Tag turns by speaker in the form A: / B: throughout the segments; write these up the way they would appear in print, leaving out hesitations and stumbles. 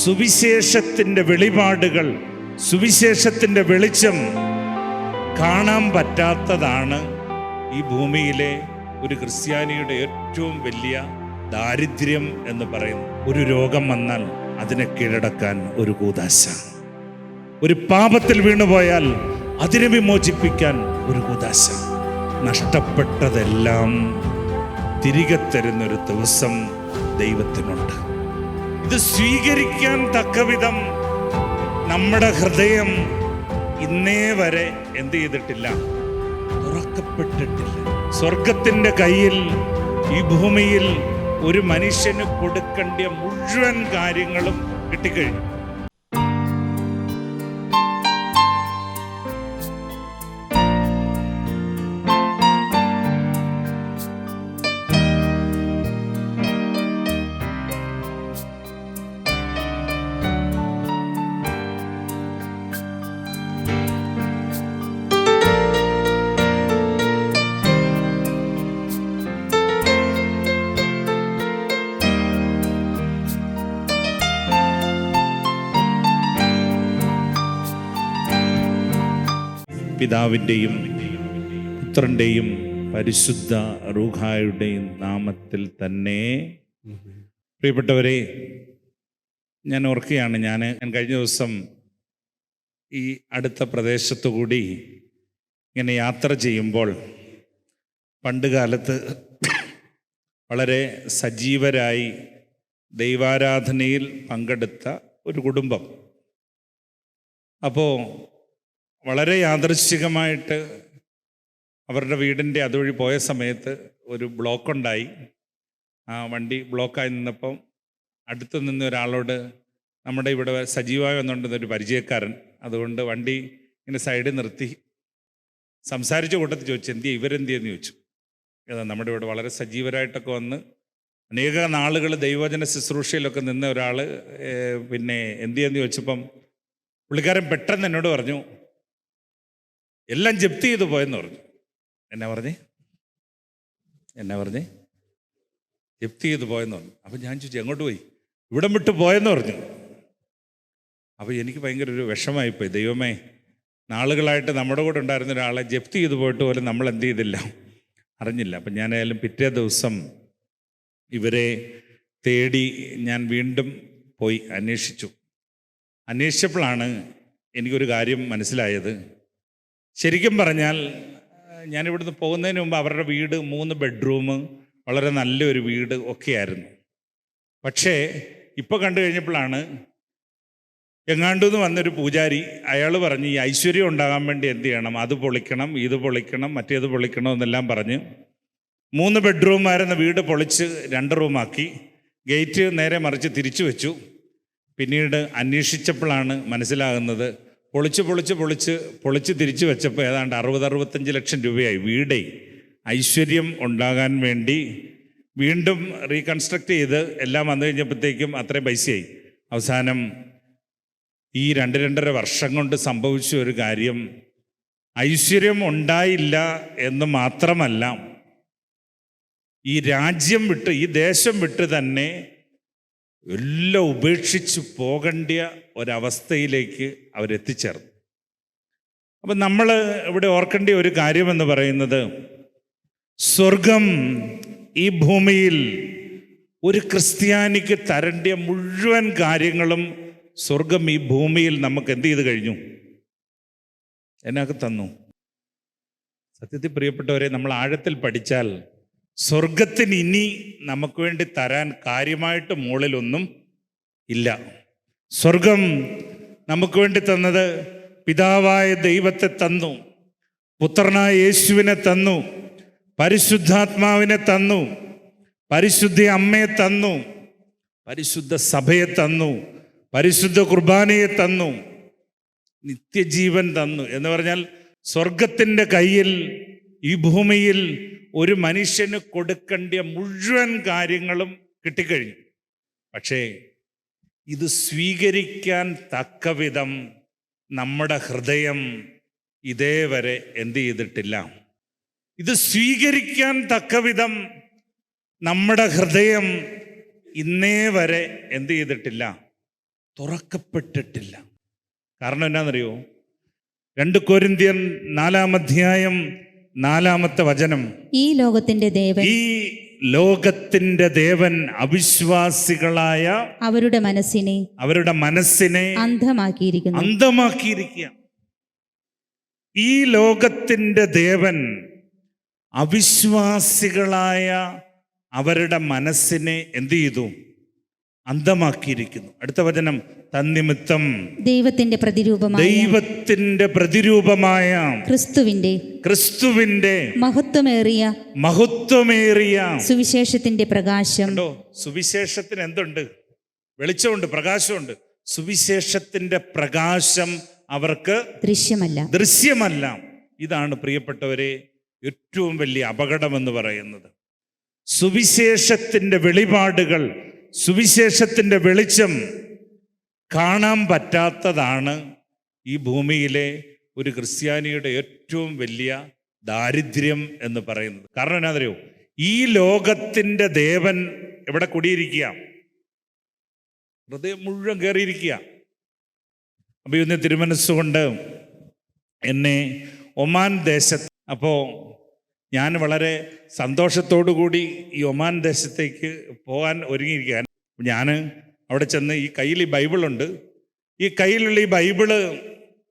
A: സുവിശേഷത്തിൻ്റെ വെളിപാടുകൾ, സുവിശേഷത്തിൻ്റെ വെളിച്ചം കാണാൻ പറ്റാത്തതാണ് ഈ ഭൂമിയിലെ ഒരു ക്രിസ്ത്യാനിയുടെ ഏറ്റവും വലിയ ദാരിദ്ര്യം എന്ന് പറയുന്നു. ഒരു രോഗം വന്നാൽ അതിനെ കീഴടക്കാൻ ഒരു കൂദാശ, ഒരു പാപത്തിൽ വീണുപോയാൽ അതിനെ വിമോചിപ്പിക്കാൻ ഒരു കൂദാശ, നഷ്ടപ്പെട്ടതെല്ലാം തിരികെ തരുന്നൊരു ദിവസം ദൈവത്തിനുണ്ട്. ഇത് സ്വീകരിക്കാൻ തക്കവിധം നമ്മുടെ ഹൃദയം ഇന്നേ വരെ എന്ത് ചെയ്തിട്ടില്ല? തുറക്കപ്പെട്ടിട്ടില്ല. സ്വർഗത്തിൻ്റെ കയ്യിൽ ഈ ഭൂമിയിൽ ഒരു മനുഷ്യന് കൊടുക്കേണ്ട മുഴുവൻ കാര്യങ്ങളും കിട്ടിക്കഴിഞ്ഞു. പിതാവിൻ്റെയും പുത്രൻ്റെയും പരിശുദ്ധ റൂഹായുടെയും നാമത്തിൽ തന്നെ. പ്രിയപ്പെട്ടവരെ, ഞാൻ ഓർക്കുകയാണ്, ഞാൻ കഴിഞ്ഞ ദിവസം ഈ അടുത്ത പ്രദേശത്തു കൂടി ഇങ്ങനെ യാത്ര ചെയ്യുമ്പോൾ പണ്ട് കാലത്ത് വളരെ സജീവരായി ദൈവാരാധനയിൽ പങ്കെടുത്ത ഒരു കുടുംബം. അപ്പോൾ വളരെ യാദൃശ്ചികമായിട്ട് അവരുടെ വീടിൻ്റെ അതുവഴി പോയ സമയത്ത് ഒരു ബ്ലോക്കുണ്ടായി. ആ വണ്ടി ബ്ലോക്കായി നിന്നപ്പം അടുത്ത് നിന്ന് ഒരാളോട്, നമ്മുടെ ഇവിടെ സജീവമായി വന്നുകൊണ്ടിരുന്നൊരു പരിചയക്കാരൻ, അതുകൊണ്ട് വണ്ടി ഇങ്ങനെ സൈഡിൽ നിർത്തി സംസാരിച്ച കൂട്ടത്തിൽ ചോദിച്ചു, ഇവരെന്തിയെന്ന് ചോദിച്ചു. നമ്മുടെ ഇവിടെ വളരെ സജീവരായിട്ടൊക്കെ വന്ന് അനേക നാളുകൾ ദൈവവചന ശുശ്രൂഷയിലൊക്കെ നിന്ന ഒരാൾ പിന്നെ എന്തിയെന്ന് ചോദിച്ചപ്പം പുള്ളിക്കാരൻ പെട്ടെന്ന് എന്നോട് പറഞ്ഞു, എല്ലാം ജപ്തി ചെയ്ത് പോയെന്ന് പറഞ്ഞു. എന്നാ പറഞ്ഞേ ജപ്തി ചെയ്ത് പോയെന്ന് പറഞ്ഞു. അപ്പം ഞാൻ ചോദിച്ചു, എങ്ങോട്ട് പോയി? ഇവിടം വിട്ട് പോയെന്ന് പറഞ്ഞു. അപ്പോൾ എനിക്ക് ഭയങ്കര ഒരു വിഷമമായിപ്പോയി. ദൈവമേ, നാളുകളായിട്ട് നമ്മുടെ കൂടെ ഉണ്ടായിരുന്ന ഒരാളെ ജപ്തി ചെയ്ത് പോയിട്ട് പോലും നമ്മൾ എന്ത് ചെയ്തില്ല, അറിഞ്ഞില്ല. അപ്പം ഞാനായാലും പിറ്റേ ദിവസം ഇവരെ തേടി ഞാൻ വീണ്ടും പോയി അന്വേഷിച്ചപ്പോഴാണ് എനിക്കൊരു കാര്യം മനസ്സിലായത്. ശരിക്കും പറഞ്ഞാൽ ഞാനിവിടുന്ന് പോകുന്നതിന് മുമ്പ് അവരുടെ വീട് 3 ബെഡ്റൂം, വളരെ നല്ലൊരു വീട് ഒക്കെയായിരുന്നു. പക്ഷേ ഇപ്പോൾ കണ്ടു കഴിഞ്ഞപ്പോഴാണ് എങ്ങാണ്ടെന്ന് വന്നൊരു പൂജാരി, അയാൾ പറഞ്ഞ് ഈ ഐശ്വര്യം ഉണ്ടാകാൻ വേണ്ടി എന്ത് ചെയ്യണം, അത് പൊളിക്കണം, ഇത് പൊളിക്കണം, മറ്റേത് പൊളിക്കണം എന്നെല്ലാം പറഞ്ഞ് 3 ബെഡ്റൂമായിരുന്ന വീട് പൊളിച്ച് 2 റൂമാക്കി, ഗേറ്റ് നേരെ മറിച്ച് തിരിച്ചു വെച്ചു. പിന്നീട് അന്വേഷിച്ചപ്പോഴാണ് മനസ്സിലാകുന്നത്, പൊളിച്ച് തിരിച്ചു വെച്ചപ്പോൾ ഏതാണ്ട് 60-65 ലക്ഷം രൂപയായി. വീടേ ഐശ്വര്യം ഉണ്ടാകാൻ വേണ്ടി വീണ്ടും റീകൺസ്ട്രക്ട് ചെയ്ത് എല്ലാം വന്നു കഴിഞ്ഞപ്പോഴത്തേക്കും അത്രയും പൈസയായി. അവസാനം ഈ 2-2.5 വർഷം കൊണ്ട് സംഭവിച്ച ഒരു കാര്യം, ഐശ്വര്യം ഉണ്ടായില്ല എന്ന് മാത്രമല്ല, ഈ രാജ്യം വിട്ട്, ഈ ദേശം വിട്ട് തന്നെ എല്ലാം ഉപേക്ഷിച്ച് പോകേണ്ട ഒരവസ്ഥയിലേക്ക് അവരെത്തിച്ചേർന്നു. അപ്പം നമ്മൾ ഇവിടെ ഓർക്കേണ്ട ഒരു കാര്യമെന്ന് പറയുന്നത്, സ്വർഗം ഈ ഭൂമിയിൽ ഒരു ക്രിസ്ത്യാനിക്ക് തരേണ്ട മുഴുവൻ കാര്യങ്ങളും സ്വർഗം ഈ ഭൂമിയിൽ നമുക്ക് എന്ത് ചെയ്ത് കഴിഞ്ഞു? എന്നൊക്കെ തന്നു. സത്യത്തിൽ പ്രിയപ്പെട്ടവരെ, നമ്മൾ ആഴത്തിൽ പഠിച്ചാൽ സ്വർഗത്തിന് ഇനി നമുക്ക് വേണ്ടി തരാൻ കാര്യമായിട്ട് മുകളിലൊന്നും ഇല്ല. സ്വർഗം നമുക്ക് വേണ്ടി തന്നത് പിതാവായ ദൈവത്തെ തന്നു, പുത്രനായ യേശുവിനെ തന്നു, പരിശുദ്ധാത്മാവിനെ തന്നു, പരിശുദ്ധ അമ്മയെ തന്നു, പരിശുദ്ധ സഭയെ തന്നു, പരിശുദ്ധ കുർബാനയെ തന്നു, നിത്യജീവൻ തന്നു. എന്ന് പറഞ്ഞാൽ സ്വർഗത്തിൻ്റെ കയ്യിൽ ഈ ഭൂമിയിൽ ഒരു മനുഷ്യന് കൊടുക്കേണ്ട മുഴുവൻ കാര്യങ്ങളും കിട്ടിക്കഴിഞ്ഞു. പക്ഷേ ഇത് സ്വീകരിക്കാൻ തക്കവിധം നമ്മുടെ ഹൃദയം ഇതേവരെ എന്ത് ചെയ്തിട്ടില്ല. ഇത് സ്വീകരിക്കാൻ തക്കവിധം നമ്മുടെ ഹൃദയം ഇന്നേ വരെ എന്ത് ചെയ്തിട്ടില്ല, തുറക്കപ്പെട്ടിട്ടില്ല. കാരണം എന്നാണെന്നറിയോ? 2 കൊരിന്ത്യർ 4-ാം അധ്യായം 4-ാമത്തെ വചനം,
B: ഈ ലോകത്തിന്റെ
A: ദേവൻ അവിശ്വാസികളായ
B: അവരുടെ മനസ്സിനെ
A: അന്ധമാക്കിയിരിക്കുക. ഈ ലോകത്തിന്റെ ദേവൻ അവിശ്വാസികളായ അവരുടെ മനസ്സിനെ എന്ത് ചെയ്തു? അന്ധമാക്കിയിരിക്കുന്നു. അടുത്ത വചനം, തന്നിമിത്തം ദൈവത്തിന്റെ പ്രതിരൂപമായ ക്രിസ്തുവിന്റെ മഹത്വമേറിയ സുവിശേഷത്തിന്റെ പ്രകാശം. സുവിശേഷത്തിന് എന്തുണ്ട്? വെളിച്ചമുണ്ട്, പ്രകാശമുണ്ട്. സുവിശേഷത്തിന്റെ പ്രകാശം അവർക്ക് ദൃശ്യമല്ല. ഇതാണ് പ്രിയപ്പെട്ടവരെ ഏറ്റവും വലിയ അപകടമെന്ന് പറയുന്നത്. സുവിശേഷത്തിന്റെ വെളിപാടുകൾ, സുവിശേഷത്തിന്റെ വെളിച്ചം കാണാൻ പറ്റാത്തതാണ് ഈ ഭൂമിയിലെ ഒരു ക്രിസ്ത്യാനിയുടെ ഏറ്റവും വലിയ ദാരിദ്ര്യം എന്ന് പറയുന്നത്. കാരണം എന്നാ? ഈ ലോകത്തിന്റെ ദേവൻ എവിടെ കുടിയിരിക്കുക? ഹൃദയം മുഴുവൻ കയറിയിരിക്കുക. അപ്പൊ ഇന്ന് തിരുമനസ്സുകൊണ്ട് എന്നെ ഒമാൻ ദേശത്ത്, അപ്പോൾ ഞാൻ വളരെ സന്തോഷത്തോടു കൂടി ഈ ഒമാൻ ദേശത്തേക്ക് പോകാൻ ഒരുങ്ങിയിരിക്കാൻ, ഞാൻ അവിടെ ചെന്ന് ഈ കയ്യിൽ ഈ ബൈബിളുണ്ട്. ഈ കയ്യിലുള്ള ഈ ബൈബിള്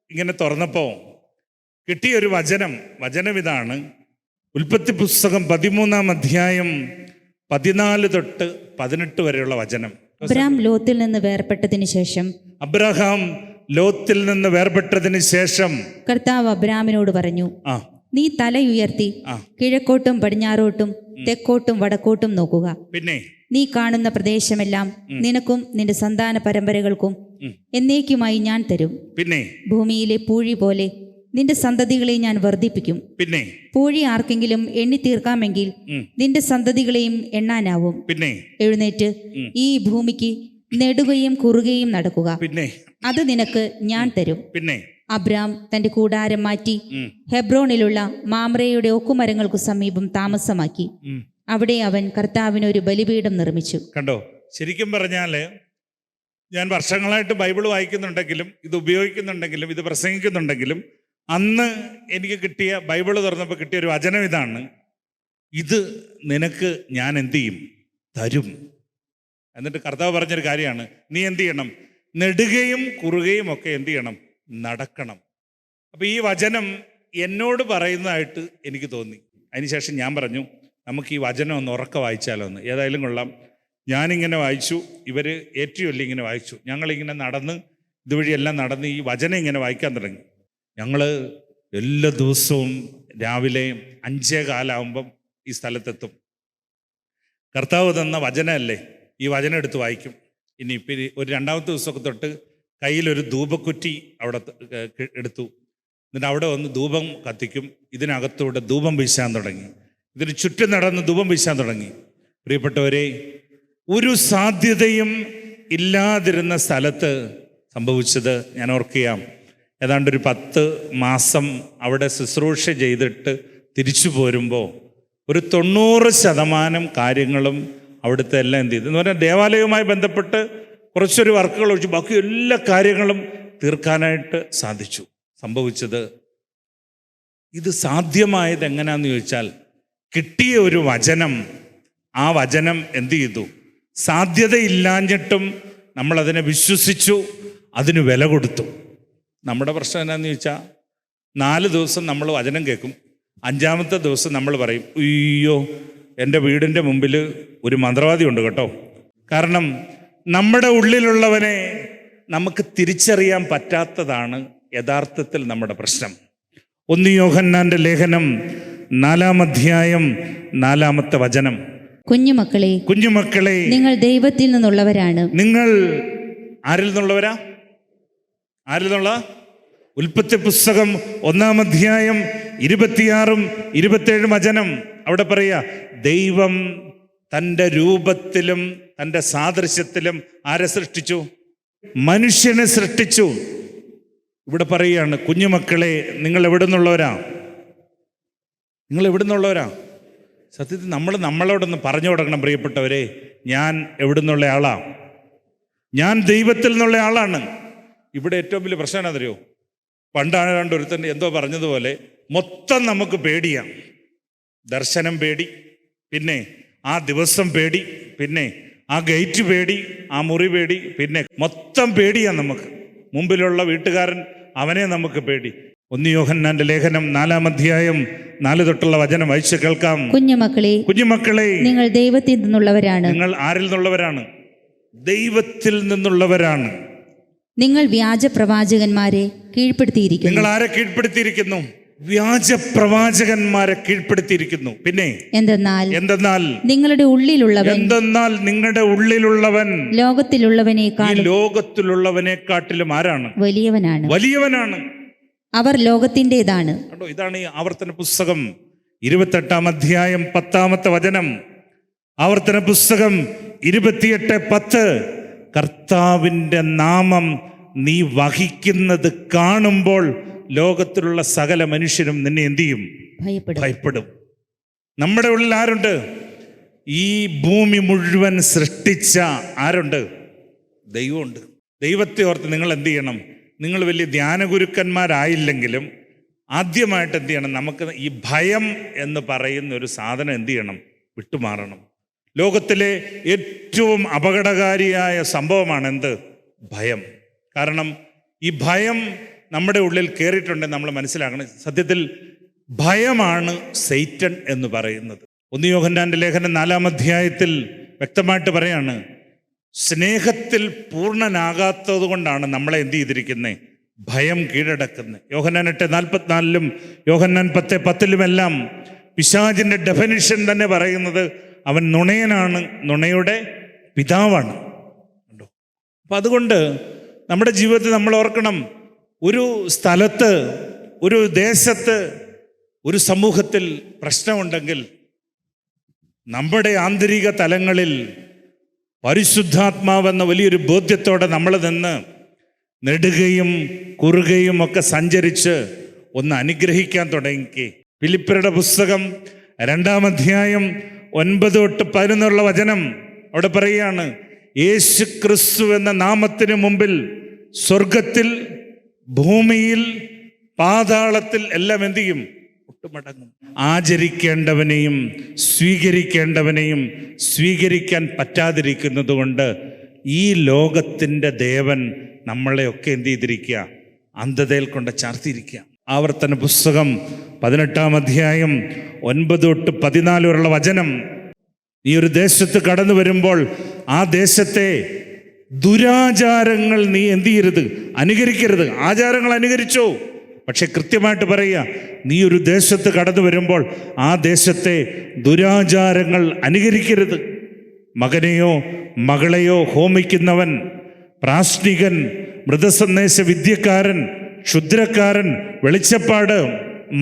A: ഇങ്ങനെ തുറന്നപ്പോൾ കിട്ടിയൊരു വചനം ഇതാണ്. ഉൽപ്പത്തി പുസ്തകം 13-ാം അധ്യായം 14 തൊട്ട് 18 വരെയുള്ള വചനം.
B: അബ്രഹാം ലോത്തിൽ നിന്ന് വേർപെട്ടതിന് ശേഷം കർത്താവ് അബ്രഹാമിനോട് പറഞ്ഞു, നീ തലയുയർത്തി കിഴക്കോട്ടും പടിഞ്ഞാറോട്ടും തെക്കോട്ടും വടക്കോട്ടും നോക്കുക. പിന്നെ നീ കാണുന്ന പ്രദേശമെല്ലാം നിനക്കും നിന്റെ സന്താന പരമ്പരകൾക്കും എന്നേക്കുമായി ഞാൻ തരും. പിന്നെ ഭൂമിയിലെ പൂഴി പോലെ നിന്റെ സന്തതികളെ ഞാൻ വർദ്ധിപ്പിക്കും. പിന്നെ പൂഴി ആർക്കെങ്കിലും എണ്ണി തീർക്കാമെങ്കിൽ നിന്റെ സന്തതികളെയും എണ്ണാനാവും. പിന്നെ എഴുന്നേറ്റ് ഈ ഭൂമിക്ക് നെടുകയും കുറുകയും നടക്കുക, പിന്നെ അത് നിനക്ക് ഞാൻ തരും. പിന്നെ അബ്രാം തന്റെ കൂടാരം മാറ്റി ഹെബ്രോണിലുള്ള മാമ്രയുടെ ഓക്കുമരങ്ങൾക്കു സമീപം താമസമാക്കി. അവിടെ അവൻ കർത്താവിന് ഒരു ബലിപീഠം നിർമ്മിച്ചു.
A: കണ്ടോ? ശരിക്കും പറഞ്ഞാല് ഞാൻ വർഷങ്ങളായിട്ട് ബൈബിൾ വായിക്കുന്നുണ്ടെങ്കിലും, ഇത് ഉപയോഗിക്കുന്നുണ്ടെങ്കിലും, ഇത് പ്രസംഗിക്കുന്നുണ്ടെങ്കിലും, അന്ന് എനിക്ക് കിട്ടിയ ബൈബിൾ തുറന്നപ്പോൾ കിട്ടിയ ഒരു വചനം ഇതാണ്: ഇത് നിനക്ക് ഞാൻ എന്ത് ചെയ്യും? തരും. എന്നിട്ട് കർത്താവ് പറഞ്ഞൊരു കാര്യമാണ്, നീ എന്ത് ചെയ്യണം? നെടുകയും കുറുകയും ഒക്കെ എന്ത് ചെയ്യണം? നടക്കണം. അപ്പം ഈ വചനം എന്നോട് പറയുന്നതായിട്ട് എനിക്ക് തോന്നി. അതിനുശേഷം ഞാൻ പറഞ്ഞു, നമുക്ക് ഈ വചനം ഒന്ന് ഉറക്കെ വായിച്ചാലോ എന്ന്. ഏതായാലും കൊള്ളാം. ഞാനിങ്ങനെ വായിച്ചു, ഇവർ ഏറ്റുമല്ല ഇങ്ങനെ വായിച്ചു. ഞങ്ങളിങ്ങനെ നടന്ന് ഇതുവഴിയെല്ലാം നടന്ന് ഈ വചനം ഇങ്ങനെ വായിക്കാൻ തുടങ്ങി. ഞങ്ങൾ എല്ലാ ദിവസവും രാവിലെ 5:15 ഈ സ്ഥലത്തെത്തും. കർത്താവ് തന്ന വചനമല്ലേ, ഈ വചനം എടുത്ത് വായിക്കും. ഇനി ഇപ്പം ഒരു 2-ാമത്തെ ദിവസമൊക്കെ തൊട്ട് കയ്യിലൊരു ധൂപക്കുറ്റി അവിടെ എടുത്തു. എന്നിട്ട് അവിടെ വന്ന് ധൂപം കത്തിക്കും. ഇതിനകത്തൂടെ ധൂപം വീശാൻ തുടങ്ങി. ഇതിന് ചുറ്റും നടന്ന് ധൂപം വീശാൻ തുടങ്ങി. പ്രിയപ്പെട്ടവരെ, ഒരു സാധ്യതയും ഇല്ലാതിരുന്ന സ്ഥലത്ത് സംഭവിച്ചത് ഞാൻ ഓർക്കുകയാം. ഏതാണ്ടൊരു 10 മാസം അവിടെ ശുശ്രൂഷ ചെയ്തിട്ട് തിരിച്ചു പോരുമ്പോൾ ഒരു 90% കാര്യങ്ങളും അവിടുത്തെ എല്ലാം എന്ത് ചെയ്തു എന്ന് പറഞ്ഞാൽ ദേവാലയവുമായി ബന്ധപ്പെട്ട് കുറച്ചൊരു വർക്കുകൾ ഒഴിച്ച് ബാക്കി എല്ലാ കാര്യങ്ങളും തീർക്കാനായിട്ട് സാധിച്ചു. സംഭവിച്ചത്, ഇത് സാധ്യമായത് എങ്ങനെയാന്ന് ചോദിച്ചാൽ, കിട്ടിയ ഒരു വചനം, ആ വചനം എന്ത് ചെയ്തു? സാധ്യതയില്ലാഞ്ഞിട്ടും നമ്മളതിനെ വിശ്വസിച്ചു, അതിന് വില കൊടുത്തു. നമ്മുടെ പ്രശ്നം എന്നാന്ന് ചോദിച്ചാൽ, 4 ദിവസം നമ്മൾ വചനം കേൾക്കും, 5-ാമത്തെ ദിവസം നമ്മൾ പറയും, അയ്യോ എൻ്റെ വീടിൻ്റെ മുമ്പിൽ ഒരു മന്ത്രവാദി ഉണ്ട് കേട്ടോ. കാരണം നമ്മുടെ ഉള്ളിലുള്ളവനെ നമുക്ക് തിരിച്ചറിയാൻ പറ്റാത്തതാണ് യഥാർത്ഥത്തിൽ നമ്മുടെ പ്രശ്നം. 1 യോഹന്നാന്റെ ലേഖനം 4-ാം അധ്യായം 4-ാമത്തെ വചനം.
B: കുഞ്ഞുമക്കളെ, നിങ്ങൾ ദൈവത്തിൽ നിന്നുള്ളവരാണ്.
A: നിങ്ങൾ ആരിൽ നിന്നുള്ളവരാ? ആരിൽ നിന്നുള്ള? ഉൽപ്പത്തി പുസ്തകം 1-ാം അധ്യായം 26-27 വചനം. അവിടെ പറയാ, ദൈവം തൻ്റെ രൂപത്തിലും തൻ്റെ സാദൃശ്യത്തിലും ആരെ സൃഷ്ടിച്ചു? മനുഷ്യനെ സൃഷ്ടിച്ചു. ഇവിടെ പറയുകയാണ്, കുഞ്ഞുമക്കളെ, നിങ്ങൾ എവിടെ നിന്നുള്ളവരാ? നിങ്ങൾ എവിടെ നിന്നുള്ളവരാ? സത്യത്തിൽ നമ്മളോടൊന്ന് പറഞ്ഞു കൊടുക്കണം, പ്രിയപ്പെട്ടവരെ, ഞാൻ എവിടെ നിന്നുള്ള ആളാ? ഞാൻ ദൈവത്തിൽ നിന്നുള്ള ആളാണ്. ഇവിടെ ഏറ്റവും വലിയ പ്രശ്നം എന്നറിയോ? പണ്ടാണ്ട് ഒരുത്തൻ എന്തോ പറഞ്ഞതുപോലെ മൊത്തം നമുക്ക് പേടിയാണ്. ദർശനം പേടി, പിന്നെ ആ ദിവസം പേടി, പിന്നെ ആ ഗേറ്റ് പേടി, ആ മുറി പേടി, പിന്നെ മൊത്തം പേടിയാണ് നമുക്ക്. മുമ്പിലുള്ള വീട്ടുകാരൻ, അവനെ നമുക്ക് പേടി. 1 യോഹന്നാന്റെ ലേഖനം 4-ാം അധ്യായം 4 തൊട്ടുള്ള വചനം വായിച്ച് കേൾക്കാം. കുഞ്ഞുമക്കളെ, നിങ്ങൾ ദൈവത്തിൽ നിന്നുള്ളവരാണ്. നിങ്ങൾ ആരിൽ നിന്നുള്ളവരാണ്? ദൈവത്തിൽ നിന്നുള്ളവരാണ്.
B: നിങ്ങൾ വ്യാജ പ്രവാചകന്മാരെ കീഴ്പ്പെടുത്തിയിരിക്കുന്നു.
A: നിങ്ങൾ ആരെ കീഴ്പ്പെടുത്തിയിരിക്കുന്നു? വ്യാജ പ്രവാചകന്മാരെ കീഴ്പ്പെടുത്തിയിരിക്കുന്നു. പിന്നെ എന്തെന്നാൽ നിങ്ങളുടെ ഉള്ളിലുള്ളവൻ ലോകത്തിലുള്ളവനെക്കാട്ടിലും ആരാണ്? വലിയവനാണ്.
B: അവർ ലോകത്തിൻ്റെതാണ്.
A: കണ്ടോ, ഇതാണ് ഈ ആവർത്തന പുസ്തകം 28-ാം അധ്യായം 10-ാമത്തെ വചനം. ആവർത്തന പുസ്തകം 28:10. കർത്താവിൻ്റെ നാമം നീ വഹിക്കുന്നത് കാണുമ്പോൾ ലോകത്തിലുള്ള സകല മനുഷ്യരും നിന്നെ എന്ത് ചെയ്യും? ഭയപ്പെടും. നമ്മുടെ ഉള്ളിൽ ആരുണ്ട്? ഈ ഭൂമി മുഴുവൻ സൃഷ്ടിച്ച ആരുണ്ട്? ദൈവമുണ്ട്. ദൈവത്തെ ഓർത്ത് നിങ്ങൾ എന്ത് ചെയ്യണം? നിങ്ങൾ വലിയ ധ്യാനഗുരുക്കന്മാരായില്ലെങ്കിലും ആദ്യമായിട്ട് എന്ത് ചെയ്യണം? നമുക്ക് ഈ ഭയം എന്ന് പറയുന്ന ഒരു സാധനം എന്ത് ചെയ്യണം? വിട്ടുമാറണം. ലോകത്തിലെ ഏറ്റവും അപകടകാരിയായ സംഭവമാണ് എന്ത്? ഭയം. കാരണം ഈ ഭയം നമ്മുടെ ഉള്ളിൽ കയറിയിട്ടുണ്ടെങ്കിൽ നമ്മൾ മനസ്സിലാക്കണം, സത്യത്തിൽ ഭയമാണ് സൈറ്റൻ എന്ന് പറയുന്നത്. 1 യോഹന്നാന്റെ ലേഖനം 4-ാം അധ്യായത്തിൽ വ്യക്തമായിട്ട് പറയാണ്, സ്നേഹത്തിൽ പൂർണ്ണനാകാത്തത് കൊണ്ടാണ് നമ്മളെ എന്ത് ചെയ്തിരിക്കുന്നത്? ഭയം കീഴടക്കുന്നത്. യോഹന്നാൻ 8:44 യോഹന്നാൻ 10:10 പിശാചിന്റെ ഡെഫിനിഷൻ തന്നെ പറയുന്നത് അവൻ നുണയനാണ്, നുണയുടെ പിതാവാണ്. കണ്ടോ? അപ്പം അതുകൊണ്ട് നമ്മുടെ ജീവിതത്തിൽ നമ്മൾ ഓർക്കണം, ഒരു സ്ഥലത്ത്, ഒരു ദേശത്ത്, ഒരു സമൂഹത്തിൽ പ്രശ്നമുണ്ടെങ്കിൽ നമ്മുടെ ആന്തരിക തലങ്ങളിൽ പരിശുദ്ധാത്മാവെന്ന വലിയൊരു ബോധ്യത്തോടെ നമ്മൾ നിന്ന് നെടുകയും കുറുകയും ഒക്കെ സഞ്ചരിച്ച് ഒന്ന് അനുഗ്രഹിക്കാൻ തുടങ്ങി. ഫിലിപ്പിയരുടെ പുസ്തകം 2-ാം അധ്യായം 9-11 വചനം അവിടെ പറയുകയാണ്, യേശു ക്രിസ്തു എന്ന നാമത്തിന് മുമ്പിൽ സ്വർഗത്തിൽ, ഭൂമിയിൽ, പാതാളത്തിൽ എല്ലാം എന്ത് ചെയ്യും? ഒട്ടുമടങ്ങും. ആചരിക്കേണ്ടവനെയും സ്വീകരിക്കേണ്ടവനെയും സ്വീകരിക്കാൻ പറ്റാതിരിക്കുന്നത് കൊണ്ട് ഈ ലോകത്തിൻ്റെ ദേവൻ നമ്മളെയൊക്കെ എന്ത് ചെയ്തിരിക്കുക? അന്ധതയിൽ കൊണ്ട് ചാർത്തിയിരിക്കുക. ആവർത്തന പുസ്തകം 18-ാം അധ്യായം 9-14 വചനം, നീ ഒരു ദേശത്ത് കടന്നു വരുമ്പോൾ ആ ദേശത്തെ ദുരാചാരങ്ങൾ നീ എന്ത് ചെയ്യരുത്? അനുകരിക്കരുത്. ആചാരങ്ങൾ അനുകരിച്ചോ, പക്ഷെ കൃത്യമായിട്ട് പറയുക, നീ ഒരു ദേശത്ത് കടന്നു വരുമ്പോൾ ആ ദേശത്തെ ദുരാചാരങ്ങൾ അനുകരിക്കരുത്. മകനെയോ മകളെയോ ഹോമിക്കുന്നവൻ, പ്രാശ്നികൻ, മൃതസന്ദേശ വിദ്യക്കാരൻ, ക്ഷുദ്രക്കാരൻ, വെളിച്ചപ്പാട്,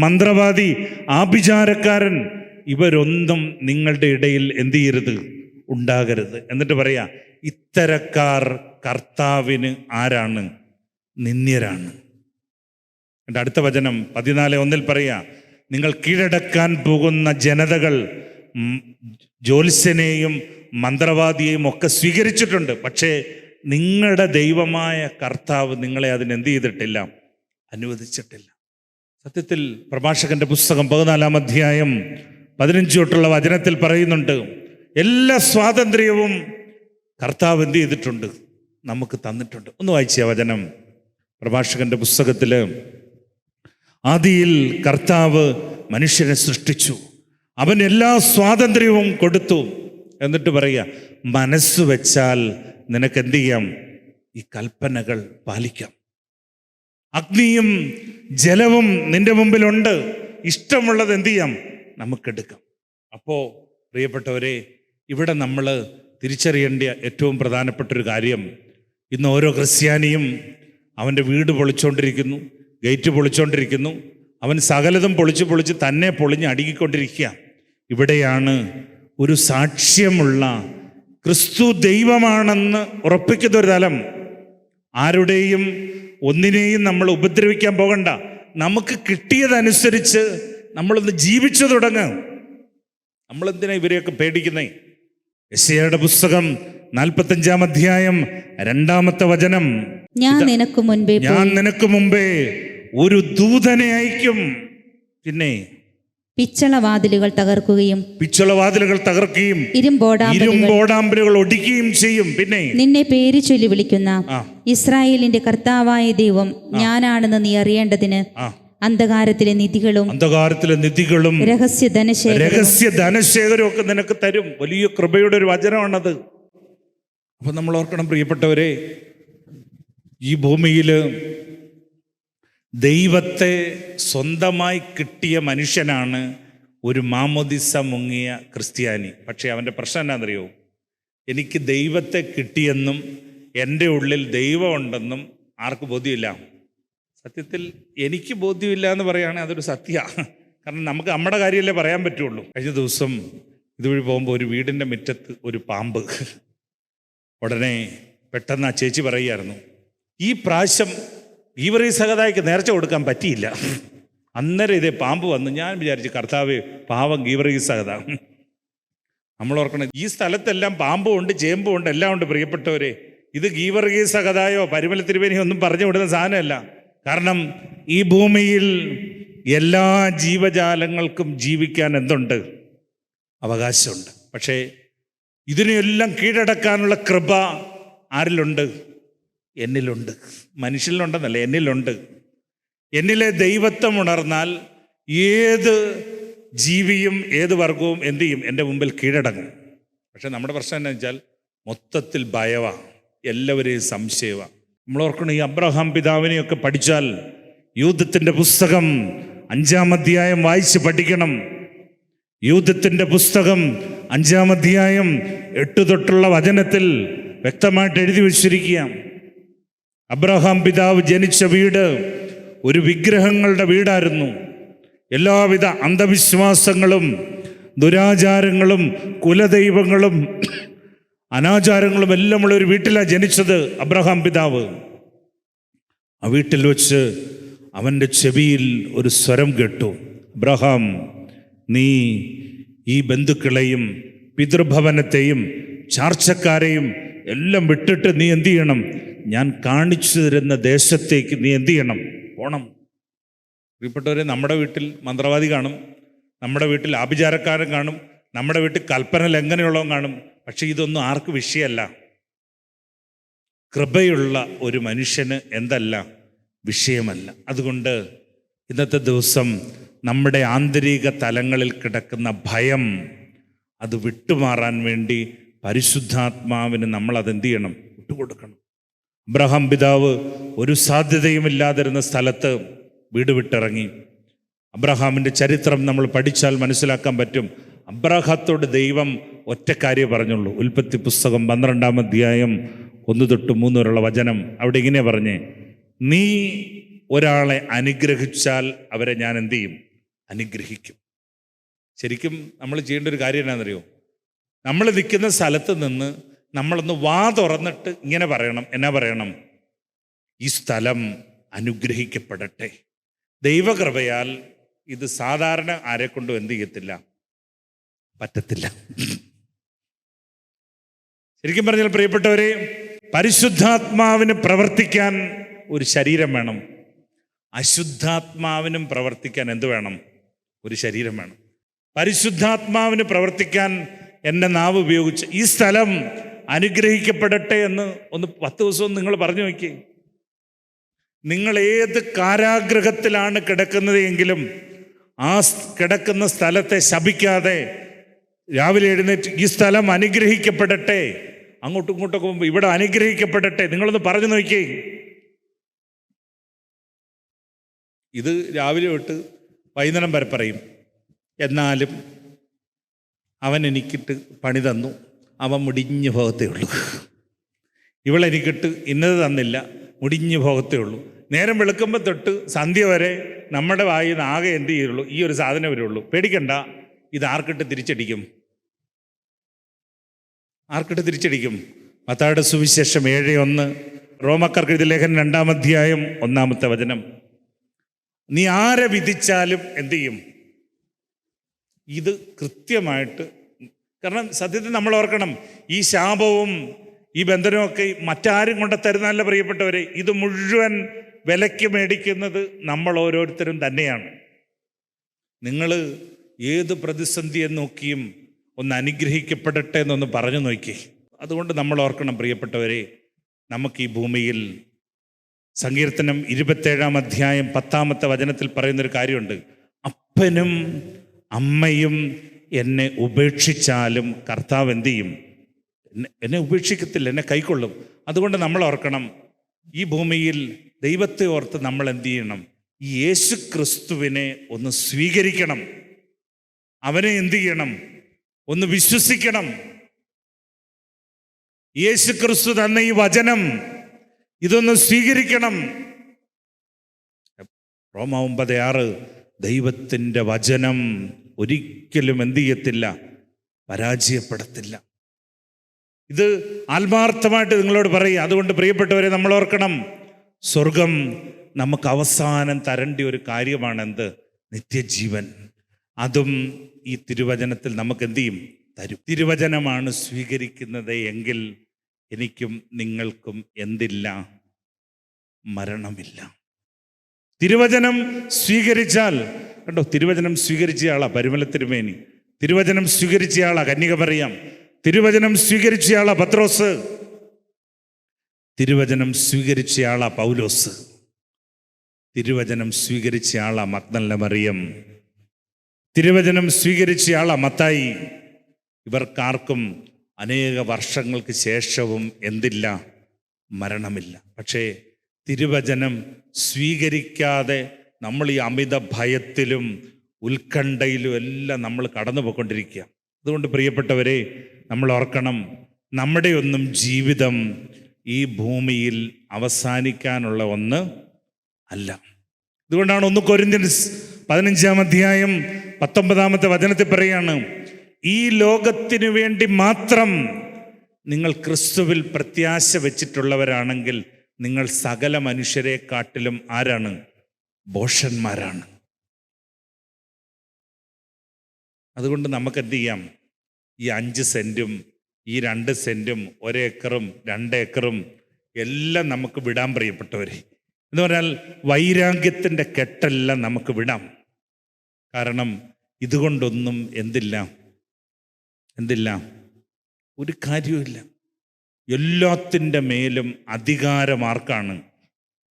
A: മന്ത്രവാദി, ആഭിചാരക്കാരൻ, ഇവരൊന്നും നിങ്ങളുടെ ഇടയിൽ എന്ത് ചെയ്യരുത്? ഉണ്ടാകരുത്. എന്നിട്ട് പറയാ, ഇത്തരക്കാർ കർത്താവിന് ആരാണ്? നിന്ദ്യരാണ്. എൻ്റെ അടുത്ത വചനം 14:1 പറയാ, നിങ്ങൾ കീഴടക്കാൻ പോകുന്ന ജനതകൾ ജ്യോത്സ്യനെയും മന്ത്രവാദിയെയും ഒക്കെ സ്വീകരിച്ചിട്ടുണ്ട്, പക്ഷേ നിങ്ങളുടെ ദൈവമായ കർത്താവ് നിങ്ങളെ അതിനെന്ത് ചെയ്തിട്ടില്ല? അനുവദിച്ചിട്ടില്ല. സത്യത്തിൽ പ്രഭാഷകന്റെ പുസ്തകം 14-ാം അധ്യായം 15 തൊട്ടുള്ള വചനത്തിൽ പറയുന്നുണ്ട്, എല്ലാ സ്വാതന്ത്ര്യവും കർത്താവ് എന്ത് ചെയ്തിട്ടുണ്ട്? നമുക്ക് തന്നിട്ടുണ്ട്. ഒന്ന് വായിച്ച വചനം. പ്രഭാഷകന്റെ പുസ്തകത്തിൽ, ആദിയിൽ കർത്താവ് മനുഷ്യനെ സൃഷ്ടിച്ചു, അവൻ എല്ലാ സ്വാതന്ത്ര്യവും കൊടുത്തു. എന്നിട്ട് പറയുക, മനസ്സ് വെച്ചാൽ നിനക്ക് എന്ത് ചെയ്യാം? ഈ കൽപ്പനകൾ പാലിക്കാം. അഗ്നിയും ജലവും നിന്റെ മുമ്പിലുണ്ട്, ഇഷ്ടമുള്ളത് എന്ത് ചെയ്യാം? നമുക്കെടുക്കാം. അപ്പോൾ പ്രിയപ്പെട്ടവരെ, ഇവിടെ നമ്മൾ തിരിച്ചറിയേണ്ട ഏറ്റവും പ്രധാനപ്പെട്ടൊരു കാര്യം, ഇന്ന് ഓരോ ക്രിസ്ത്യാനിയും അവൻ്റെ വീട് പൊളിച്ചുകൊണ്ടിരിക്കുന്നു, ഗേറ്റ് പൊളിച്ചുകൊണ്ടിരിക്കുന്നു, അവൻ സകലതും പൊളിച്ച് തന്നെ പൊളിഞ്ഞ് അടുക്കിക്കൊണ്ടിരിക്കുക. ഇവിടെയാണ് ഒരു സാക്ഷ്യമുള്ള ക്രിസ്തു ദൈവമാണെന്ന് ഉറപ്പിക്കുന്ന ഒരു തലം. ആരുടെയും ഒന്നിനെയും നമ്മൾ ഉപദ്രവിക്കാൻ പോകണ്ട. നമുക്ക് കിട്ടിയതനുസരിച്ച് നമ്മളൊന്ന് ജീവിച്ചു തുടങ്ങുക. നമ്മളെന്തിനാ ഇവരെയൊക്കെ പേടിക്കുന്നേ? യെശയ്യായുടെ പുസ്തകം 45-ാം അധ്യായം 2-ാമത്തെ വചനം.
B: ഞാൻ നിനക്ക് മുൻപേ
A: ഒരു ദൂതനെ അയക്കും. പിന്നെ
B: പിച്ചളവാതിലുകൾ തകർക്കുകയും
A: ഇരുമ്പോടാമ്പലുകൾ ഒടിക്കുകയും ചെയ്യും. പിന്നെ
B: നിന്നെ പേര് ചൊല്ലി വിളിക്കുന്ന ഇസ്രായേലിന്റെ കർത്താവായ ദൈവം ഞാനാണെന്ന് നീ അറിയേണ്ടതിന് അന്ധകാരത്തിലെ നിധികളും രഹസ്യ
A: ധനശേഖരവും ഒക്കെ നിനക്ക് തരും. വലിയ കൃപയുടെ ഒരു വചനമാണത്. അപ്പൊ നമ്മൾ ഓർക്കണം പ്രിയപ്പെട്ടവരെ, ഈ ഭൂമിയിൽ ദൈവത്തെ സ്വന്തമായി കിട്ടിയ മനുഷ്യനാണ് ഒരു മാമോദിസ മുങ്ങിയ ക്രിസ്ത്യാനി. പക്ഷേ അവൻ്റെ പ്രശ്നം എന്താണെന്നറിയോ? എനിക്ക് ദൈവത്തെ കിട്ടിയെന്നും എൻ്റെ ഉള്ളിൽ ദൈവമുണ്ടെന്നും ആർക്ക് ബോധ്യമില്ല. സത്യത്തിൽ എനിക്ക് ബോധ്യമില്ല എന്ന് പറയുകയാണെങ്കിൽ അതൊരു സത്യമാണ്. കാരണം നമുക്ക് നമ്മുടെ കാര്യമല്ലേ പറയാൻ പറ്റുള്ളൂ. കഴിഞ്ഞ ദിവസം ഇതുവഴി പോകുമ്പോൾ ഒരു വീടിൻ്റെ മുറ്റത്ത് ഒരു പാമ്പ്. ഉടനെ പെട്ടെന്ന് ആ ചേച്ചി പറയുകയായിരുന്നു, ഈ പ്രാവശ്യം ഗീവറീസ് സഹതായ്ക്ക് നേർച്ച കൊടുക്കാൻ പറ്റിയില്ല. അന്നേരം ഇതേ പാമ്പ് വന്നു. ഞാൻ വിചാരിച്ചു, കർത്താവേ പാവം ഗീവറീസ് സഹത. നമ്മൾ ഓർക്കണം, ഈ സ്ഥലത്തെല്ലാം പാമ്പും ഉണ്ട്, ചേമ്പും ഉണ്ട്, എല്ലാം ഉണ്ട് പ്രിയപ്പെട്ടവരെ. ഇത് ഗീവർഗീസ് സഹതായോ പരിമല തിരുവേനിയോ ഒന്നും പറഞ്ഞു വിടുന്ന സാധനമല്ല. കാരണം ഈ ഭൂമിയിൽ എല്ലാ ജീവജാലങ്ങൾക്കും ജീവിക്കാൻ എന്തുണ്ട്? അവകാശമുണ്ട്. പക്ഷേ ഇതിനെല്ലാം കീഴടക്കാനുള്ള കൃപ ആരിലുണ്ട്? എന്നിലുണ്ട്. മനുഷ്യനിലുണ്ടെന്നല്ല, എന്നിലുണ്ട്. എന്നിലെ ദൈവത്വം ഉണർന്നാൽ ഏത് ജീവിയും ഏത് വർഗവും എന്തു ചെയ്യും? എൻ്റെ മുമ്പിൽ കീഴടങ്ങും. പക്ഷെ നമ്മുടെ പ്രശ്നം എന്താ വെച്ചാൽ മൊത്തത്തിൽ ഭയമാണ്, എല്ലാവരെയും സംശയമാണ്. നമ്മൾ ഓർക്കണം, ഈ അബ്രഹാം പിതാവിനെയൊക്കെ പഠിച്ചാൽ യൂദത്തിൻ്റെ പുസ്തകം 5-ാം അധ്യായം വായിച്ച് പഠിക്കണം. യൂദത്തിൻ്റെ പുസ്തകം 5-ാം അധ്യായം 8 തൊട്ടുള്ള വചനത്തിൽ വ്യക്തമായിട്ട് എഴുതി വച്ചിരിക്കുക. അബ്രഹാം പിതാവ് ജനിച്ച വീട് ഒരു വിഗ്രഹങ്ങളുടെ വീടായിരുന്നു. എല്ലാവിധ അന്ധവിശ്വാസങ്ങളും ദുരാചാരങ്ങളും കുലദൈവങ്ങളും അനാചാരങ്ങളും എല്ലാം ഉള്ള ഒരു വീട്ടിലാണ് ജനിച്ചത് അബ്രഹാം പിതാവ്. ആ വീട്ടിൽ വെച്ച് അവൻ്റെ ചെവിയിൽ ഒരു സ്വരം കേട്ടു, അബ്രഹാം, നീ ഈ ബന്ധുക്കളെയും പിതൃഭവനത്തെയും ചാർച്ചക്കാരെയും എല്ലാം വിട്ടിട്ട് നീ എന്തു ചെയ്യണം? ഞാൻ കാണിച്ചു തരുന്ന ദേശത്തേക്ക് നീ എന്തു ചെയ്യണം? പോണം. പ്രിയപ്പെട്ടവരെ, നമ്മുടെ വീട്ടിൽ മന്ത്രവാദി കാണും, നമ്മുടെ വീട്ടിൽ ആഭിചാരക്കാരൻ കാണും, നമ്മുടെ വീട്ടിൽ കൽപ്പന ലംഘനമുള്ളവൻ കാണും. പക്ഷെ ഇതൊന്നും ആർക്ക് വിഷയമല്ല. കൃപയുള്ള ഒരു മനുഷ്യന് എന്തല്ല? വിഷയമല്ല. അതുകൊണ്ട് ഇന്നത്തെ ദിവസം നമ്മുടെ ആന്തരിക തലങ്ങളിൽ കിടക്കുന്ന ഭയം അത് വിട്ടുമാറാൻ വേണ്ടി പരിശുദ്ധാത്മാവിന് നമ്മൾ അതെന്ത് ചെയ്യണം? വിട്ടുകൊടുക്കണം. അബ്രഹാം പിതാവ് ഒരു സാധ്യതയുമില്ലാതിരുന്ന സ്ഥലത്ത് വീട് വിട്ടിറങ്ങി. അബ്രഹാമിൻ്റെ ചരിത്രം നമ്മൾ പഠിച്ചാൽ മനസ്സിലാക്കാൻ പറ്റും. അബ്രഹാത്തോട് ദൈവം ഒറ്റ കാര്യം പറഞ്ഞുള്ളൂ. ഉൽപ്പത്തി പുസ്തകം 12-ാം അധ്യായം 1 തൊട്ട് 3 വരെയുള്ള വചനം. അവിടെ ഇങ്ങനെ പറഞ്ഞേ, നീ ഒരാളെ അനുഗ്രഹിച്ചാൽ അവരെ ഞാൻ എന്തു ചെയ്യും? അനുഗ്രഹിക്കും. ശരിക്കും നമ്മൾ ചെയ്യേണ്ട ഒരു കാര്യം എന്നാണെന്നറിയോ? നമ്മൾ നിൽക്കുന്ന സ്ഥലത്ത് നിന്ന് നമ്മളൊന്ന് വാ തുറന്നിട്ട് ഇങ്ങനെ പറയണം. എന്നാ പറയണം? ഈ സ്ഥലം അനുഗ്രഹിക്കപ്പെടട്ടെ. ദൈവകൃപയാൽ ഇത് സാധാരണ ആരെക്കൊണ്ടും എന്ത് ചെയ്യത്തില്ല, പറ്റത്തില്ല. ശരിക്കും പറഞ്ഞാൽ പ്രിയപ്പെട്ടവരെ, പരിശുദ്ധാത്മാവിന് പ്രവർത്തിക്കാൻ ഒരു ശരീരം വേണം. അശുദ്ധാത്മാവിനും പ്രവർത്തിക്കാൻ എന്ത് വേണം? ഒരു ശരീരം വേണം. പരിശുദ്ധാത്മാവിന് പ്രവർത്തിക്കാൻ എൻ്റെ നാവ് ഉപയോഗിച്ച് ഈ സ്ഥലം അനുഗ്രഹിക്കപ്പെടട്ടെ എന്ന് ഒന്ന് 10 ദിവസവും നിങ്ങൾ പറഞ്ഞു നോക്കി. നിങ്ങൾ ഏത് കാരാഗ്രഹത്തിലാണ് കിടക്കുന്നത് എങ്കിലും ആ കിടക്കുന്ന സ്ഥലത്തെ ശപിക്കാതെ രാവിലെ എഴുന്നേറ്റ് ഈ സ്ഥലം അനുഗ്രഹിക്കപ്പെടട്ടെ, അങ്ങോട്ടും ഇങ്ങോട്ടൊക്കെ പോകുമ്പോൾ ഇവിടെ അനുഗ്രഹിക്കപ്പെടട്ടെ, നിങ്ങളൊന്ന് പറഞ്ഞു നോക്കി. ഇത് രാവിലെ തൊട്ട് വൈകുന്നേരം വരെ പറയും. എന്നാലും അവൻ എനിക്കിട്ട് പണി തന്നു, അവൻ മുടിഞ്ഞു പോകത്തേ ഉള്ളൂ. ഇവളെനിക്കിട്ട് ഇന്നത് തന്നില്ല, മുടിഞ്ഞു പോകത്തേ ഉള്ളൂ. നേരം വെളുക്കുമ്പോൾ തൊട്ട് സന്ധ്യ വരെ നമ്മുടെ വായിൽ നിന്ന് ആകെ എന്ത് ചെയ്യുള്ളൂ? ഈ ഒരു സാധനം വരുള്ളൂ. പേടിക്കണ്ട, ഇത് ആർക്കിട്ട് തിരിച്ചടിക്കും? ആർക്കിട്ട് തിരിച്ചടിക്കും? മത്തായിയുടെ സുവിശേഷം 7:1, റോമക്കാർക്ക് എഴുതിയ ലേഖനം 2-ാം അധ്യായം 1-ാമത്തെ വചനം. നീ ആരെ വിധിച്ചാലും എന്തു ചെയ്യും? ഇത് കൃത്യമായിട്ട് കാരണം സത്യത്തിൽ നമ്മൾ ഓർക്കണം, ഈ ശാപവും ഈ ബന്ധനവും ഒക്കെ മറ്റാരും കൊണ്ട് തരുന്നതല്ല പ്രിയപ്പെട്ടവരെ. ഇത് മുഴുവൻ വിലയ്ക്ക് മേടിക്കുന്നത് നമ്മൾ ഓരോരുത്തരും തന്നെയാണ്. നിങ്ങൾ ഏത് പ്രതിസന്ധിയെ നോക്കിയും ഒന്ന് അനുഗ്രഹിക്കപ്പെടട്ടെ എന്നൊന്ന് പറഞ്ഞു നോക്കി. അതുകൊണ്ട് നമ്മൾ ഓർക്കണം പ്രിയപ്പെട്ടവരെ, നമുക്ക് ഈ ഭൂമിയിൽ സങ്കീർത്തനം 27-ാം അധ്യായം 10-ാമത്തെ വചനത്തിൽ പറയുന്നൊരു കാര്യമുണ്ട്. അപ്പനും അമ്മയും എന്നെ ഉപേക്ഷിച്ചാലും കർത്താവ് എന്തു ചെയ്യും? എന്നെ ഉപേക്ഷിക്കത്തില്ല, എന്നെ കൈക്കൊള്ളും. അതുകൊണ്ട് നമ്മൾ ഓർക്കണം, ഈ ഭൂമിയിൽ ദൈവത്തെ ഓർത്ത് നമ്മൾ എന്ത് ചെയ്യണം? ഈ യേശു ക്രിസ്തുവിനെ ഒന്ന് സ്വീകരിക്കണം. അവനെ എന്ത് ചെയ്യണം? ഒന്ന് വിശ്വസിക്കണം. യേശു ക്രിസ്തു തന്ന ഈ വചനം ഇതൊന്ന് സ്വീകരിക്കണം. റോമ 9:6 ദൈവത്തിൻ്റെ വചനം ഒരിക്കലും എന്ത് ചെയ്യത്തില്ല? പരാജയപ്പെടത്തില്ല. ഇത് ആത്മാർത്ഥമായിട്ട് നിങ്ങളോട് പറയുക. അതുകൊണ്ട് പ്രിയപ്പെട്ടവരെ, നമ്മൾ ഓർക്കണം, സ്വർഗം നമുക്ക് അവസാനം തരേണ്ട ഒരു കാര്യമാണ്. എന്ത്? നിത്യജീവൻ. അതും ഈ തിരുവചനത്തിൽ നമുക്ക് എന്ത് ചെയ്യും? തരും. തിരുവചനമാണ് സ്വീകരിക്കുന്നത് എങ്കിൽ എനിക്കും നിങ്ങൾക്കും എന്തില്ല? മരണമില്ല. തിരുവചനം സ്വീകരിച്ചാൽ, കണ്ടോ, തിരുവചനം സ്വീകരിച്ചയാളാ പരിമല തിരുമേനി, തിരുവചനം സ്വീകരിച്ചയാളാ കന്യക മറിയാം, തിരുവചനം സ്വീകരിച്ചയാളാ പത്രോസ്, തിരുവചനം സ്വീകരിച്ചയാളാ പൗലോസ്, തിരുവചനം സ്വീകരിച്ചയാളാ മഗ്ദലന മറിയം, തിരുവചനം സ്വീകരിച്ചയാളാ മത്തായി. ഇവർക്കാർക്കും അനേക വർഷങ്ങൾക്ക് ശേഷവും എന്തില്ല? മരണമില്ല. പക്ഷേ തിരുവചനം സ്വീകരിക്കാതെ നമ്മൾ ഈ അമിത ഭയത്തിലും ഉത്കണ്ഠയിലും എല്ലാം നമ്മൾ കടന്നു പോയിക്കൊണ്ടിരിക്കുക. അതുകൊണ്ട് പ്രിയപ്പെട്ടവരെ, നമ്മൾ ഓർക്കണം, നമ്മുടെ ഒന്നും ജീവിതം ഈ ഭൂമിയിൽ അവസാനിക്കാനുള്ള ഒന്ന് അല്ല. അതുകൊണ്ടാണ് 1 കൊരിന്ത്യൻസ് 15-ാം അധ്യായം 19-ാമത്തെ വചനത്തിൽ പറയാണ്, ഈ ലോകത്തിനു വേണ്ടി മാത്രം നിങ്ങൾ ക്രിസ്തുവിൽ പ്രത്യാശ വെച്ചിട്ടുള്ളവരാണെങ്കിൽ നിങ്ങൾ സകല മനുഷ്യരെക്കാട്ടിലും ആരാണ്? ഭോഷന്മാരാണ്. അതുകൊണ്ട് നമുക്ക് എന്ത് ചെയ്യാം? ഈ 5 സെൻറ്റും ഈ 2 സെൻറ്റും 1 ഏക്കറും 2 ഏക്കറും എല്ലാം നമുക്ക് വിടാൻ പ്രിയപ്പെട്ടവരെ. എന്ന് പറഞ്ഞാൽ വൈരാഗ്യത്തിൻ്റെ കെട്ടെല്ലാം നമുക്ക് വിടാം. കാരണം ഇതുകൊണ്ടൊന്നും എന്തില്ല? ഒരു കാര്യവുമില്ല. എല്ലാത്തിൻ്റെ മേലും അധികാരം ആർക്കാണ്?